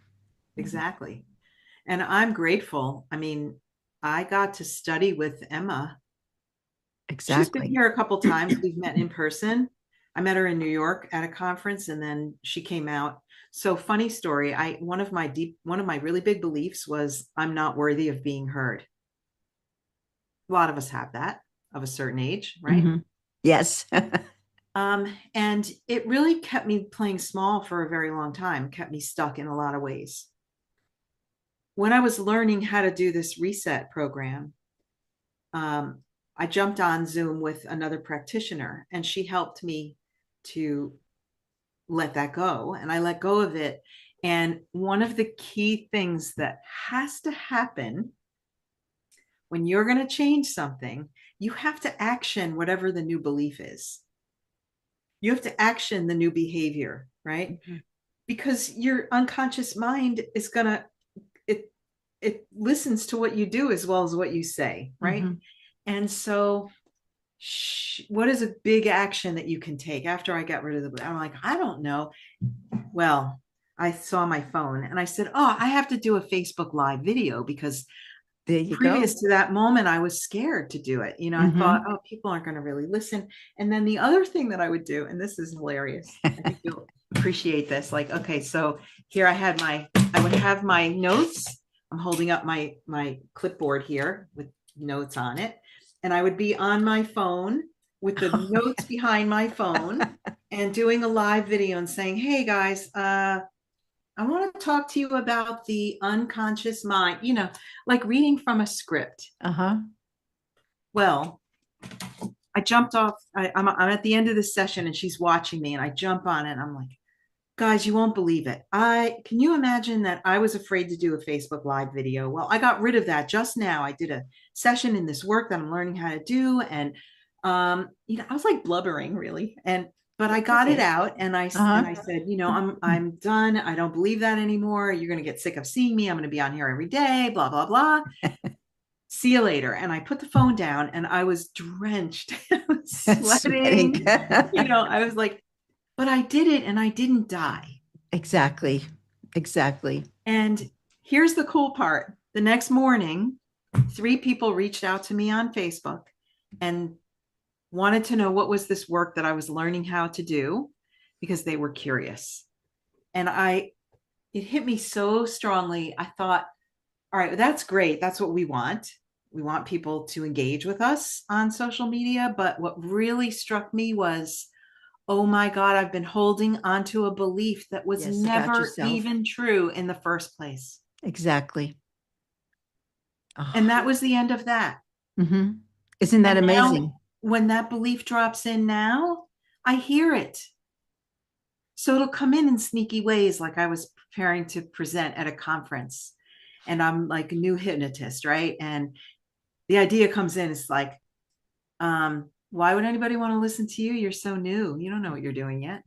Exactly. And I'm grateful. I mean, I got to study with Emma. She's been Exactly. here a couple times. We've met in person. I met her in New York at a conference and then she came out. So funny story, I one of my really big beliefs was I'm not worthy of being heard. A lot of us have that of a certain age, right? Hmm. Yes. And it really kept me playing small for a very long time, kept me stuck in a lot of ways. When I was learning how to do this reset program, um, I jumped on Zoom with another practitioner and she helped me to let that go. And I let go of it. And one of the key things that has to happen when you're going to change something, you have to action whatever the new belief is. You have to action the new behavior, right? Mhm. Because your unconscious mind is going to, it, it listens to what you do as well as what you say, right? Mhm. And so what is a big action that you can take after I got rid of the, I'm like, I don't know. Well, I saw my phone and I said, oh, I have to do a Facebook live video because There you previous go. to that moment, I was scared to do it. I thought, Mhm. oh, people aren't going to really listen. And then the other thing that I would do, and this is hilarious, I think you'll appreciate this. Like, okay, so here I would have my notes. I'm holding up my clipboard here with notes on it. And I would be on my phone with the notes behind my phone and doing a live video and saying, hey guys, I want to talk to you about the unconscious mind, like reading from a script. Uh-huh. Well, I jumped off. I'm at the end of the session and she's watching me and I jump on it. And I'm like, Guys, you won't believe it. I can you imagine that I was afraid to do a Facebook Live video? Well, I got rid of that just now. I did a session in this work that I'm learning how to do, and I was like blubbering really, and but I It's got it okay. out, and Uh-huh. I said, I'm done. I don't believe that anymore. You're going to get sick of seeing me. I'm going to be on here every day. Blah blah blah. See you later. And I put the phone down, and I was drenched. I was Sweating. sweating. I was like, but I did it, and I didn't die. Exactly. Exactly. And here's the cool part. The next morning, 3 people reached out to me on Facebook and wanted to know what was this work that I was learning how to do because they were curious. And it hit me so strongly. I thought, all right, that's great. That's what we want. We want people to engage with us on social media. But what really struck me was, oh my God, I've been holding onto a belief that was Yes, about never yourself. even true in the first place. Exactly. And Oh. that was the end of that. Hmm. Isn't that And now, amazing? when that belief drops in now, I hear it. So it'll come in sneaky ways, like I was preparing to present at a conference, and I'm like a new hypnotist, right? And the idea comes in, it's like, why would anybody want to listen to you? You're so new. You don't know what you're doing yet.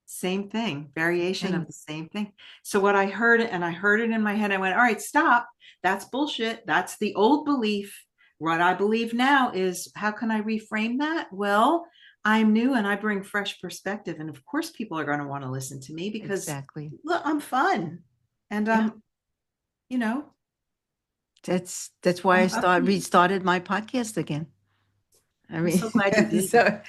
Same thing, variation of Thing. the same thing. So what I heard, and I heard it in my head, I went, all right, stop. That's bullshit. That's the old belief. What I believe now is, how can I reframe that? Well, I'm new and I bring fresh perspective. And of course, people are going to want to listen to me because, Exactly. look, I'm fun and Yeah. you know, That's why I I'm upbeat. restarted my podcast again. I I'm mean, so glad you did. so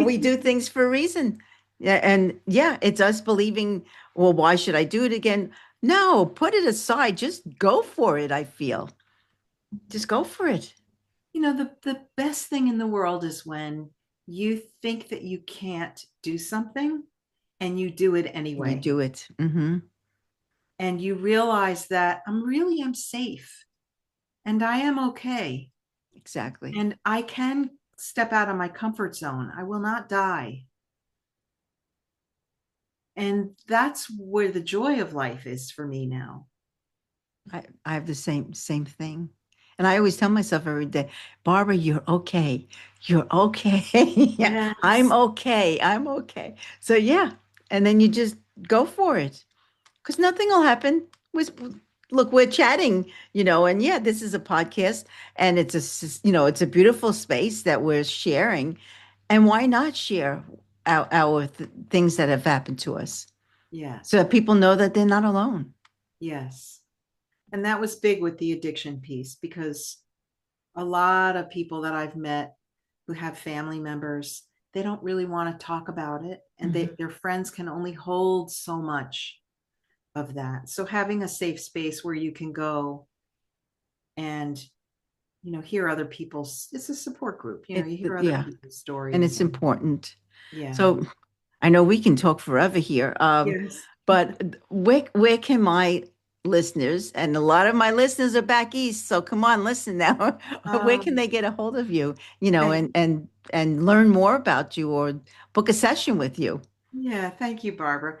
we do things for a reason. Yeah, and yeah, it's us believing, well, why should I do it again? No, put it aside. Just go for it, I feel. Just go for it. The best thing in the world is when you think that you can't do something and you do it And you anyway. do it. Hmm. And you realize that I'm safe and I am okay. Exactly. And I can step out of my comfort zone. I will not die. And that's where the joy of life is for me now. I have the same thing. And I always tell myself every day, Barbara, you're okay. You're okay. Yeah, I'm Yes. okay. I'm okay. So yeah. And then you just go for it. Because nothing will happen. Was Look, we're chatting, and yeah, this is a podcast, and it's a beautiful space that we're sharing, and why not share our things that have happened to us, so Yes. that people know that they're not alone. Yes. And that was big with the addiction piece because a lot of people that I've met who have family members, they don't really want to talk about it. And Mhm. their friends can only hold so much of that. So having a safe space where you can go and, hear other people's, it's a support group, you hear other Yeah, people's and stories it's and important. yeah. So I know we can talk forever here, Yes. but where can my listeners, and a lot of my listeners are back east, so come on, listen now. Where can Um, they get a hold of you, thank, and learn more about you or book a session with you? yeah, thank you, Barbara.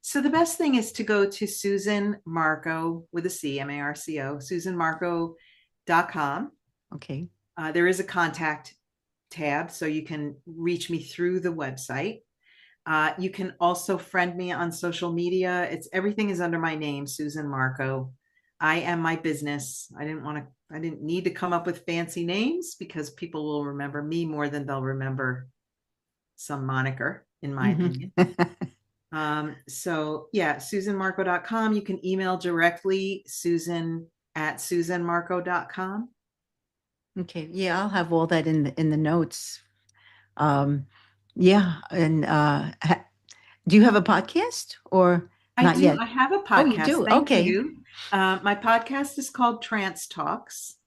So the best thing is to go to Susan Marco with a C, Marco, susanmarco.com. Okay. There is a contact tab, so you can reach me through the website. You can also friend me on social media. Everything is under my name, Susan Marco. I am my business. I didn't need to come up with fancy names because people will remember me more than they'll remember some moniker, in my Hmm. opinion. So yeah, susanmarco.com. You can email directly, susan@susanmarco.com. Okay. Yeah, I'll have all that in the notes. Um, yeah, and do you have a podcast or I not do. yet? I have a Oh, you podcast. do? Thank Okay. you. My podcast is called Trance Talks.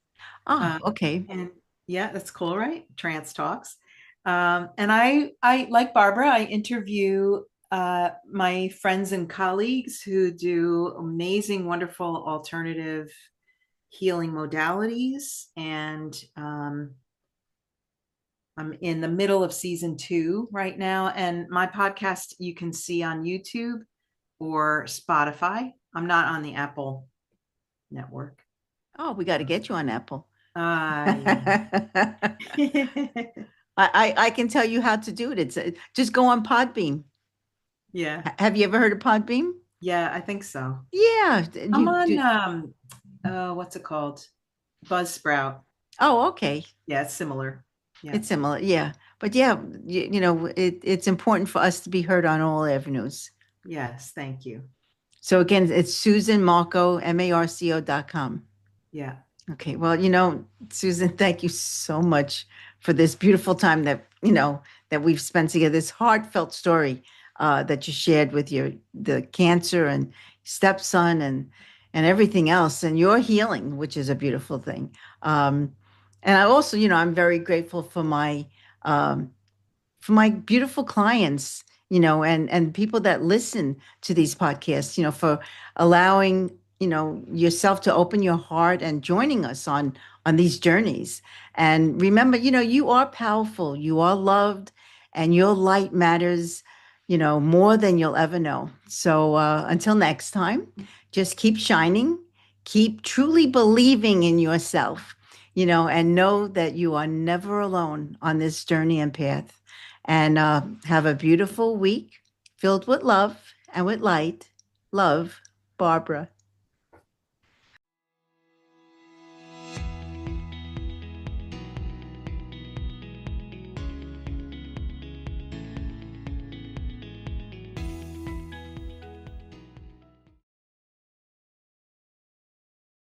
Ah, Uh, okay. and yeah, that's cool, right? Trance Talks. And I like Barbara, I interview my friends and colleagues who do amazing, wonderful alternative healing modalities. And I'm in the middle of season 2 right now, and my podcast you can see on YouTube or Spotify. I'm not on the Apple network. Oh, we got to get you on Apple. Yeah. I can tell you how to do it. It's just go on Podbeam. Yeah. Have you ever heard of Podbeam? Yeah, I think so. Yeah, I'm you on do. what's it called? Buzzsprout. Oh, okay. Yeah, it's similar. Yeah. It's similar. Yeah. But yeah, it's important for us to be heard on all avenues. Yes, thank you. So again, it's Susan Marco, marco.com. Yeah. Okay. Well, Susan, thank you so much for this beautiful time that we've spent together, this heartfelt story that you shared with the cancer and stepson and everything else and your healing, which is a beautiful thing. And I also, I'm very grateful um, for my beautiful clients, and people that listen to these podcasts, for allowing, yourself to open your heart and joining us on these journeys. And remember, you are powerful, you are loved, and your light matters, more than you'll ever know. So until next time, just keep shining, keep truly believing in yourself, and know that you are never alone on this journey and path. And have a beautiful week filled with love and with light. Love, Barbara.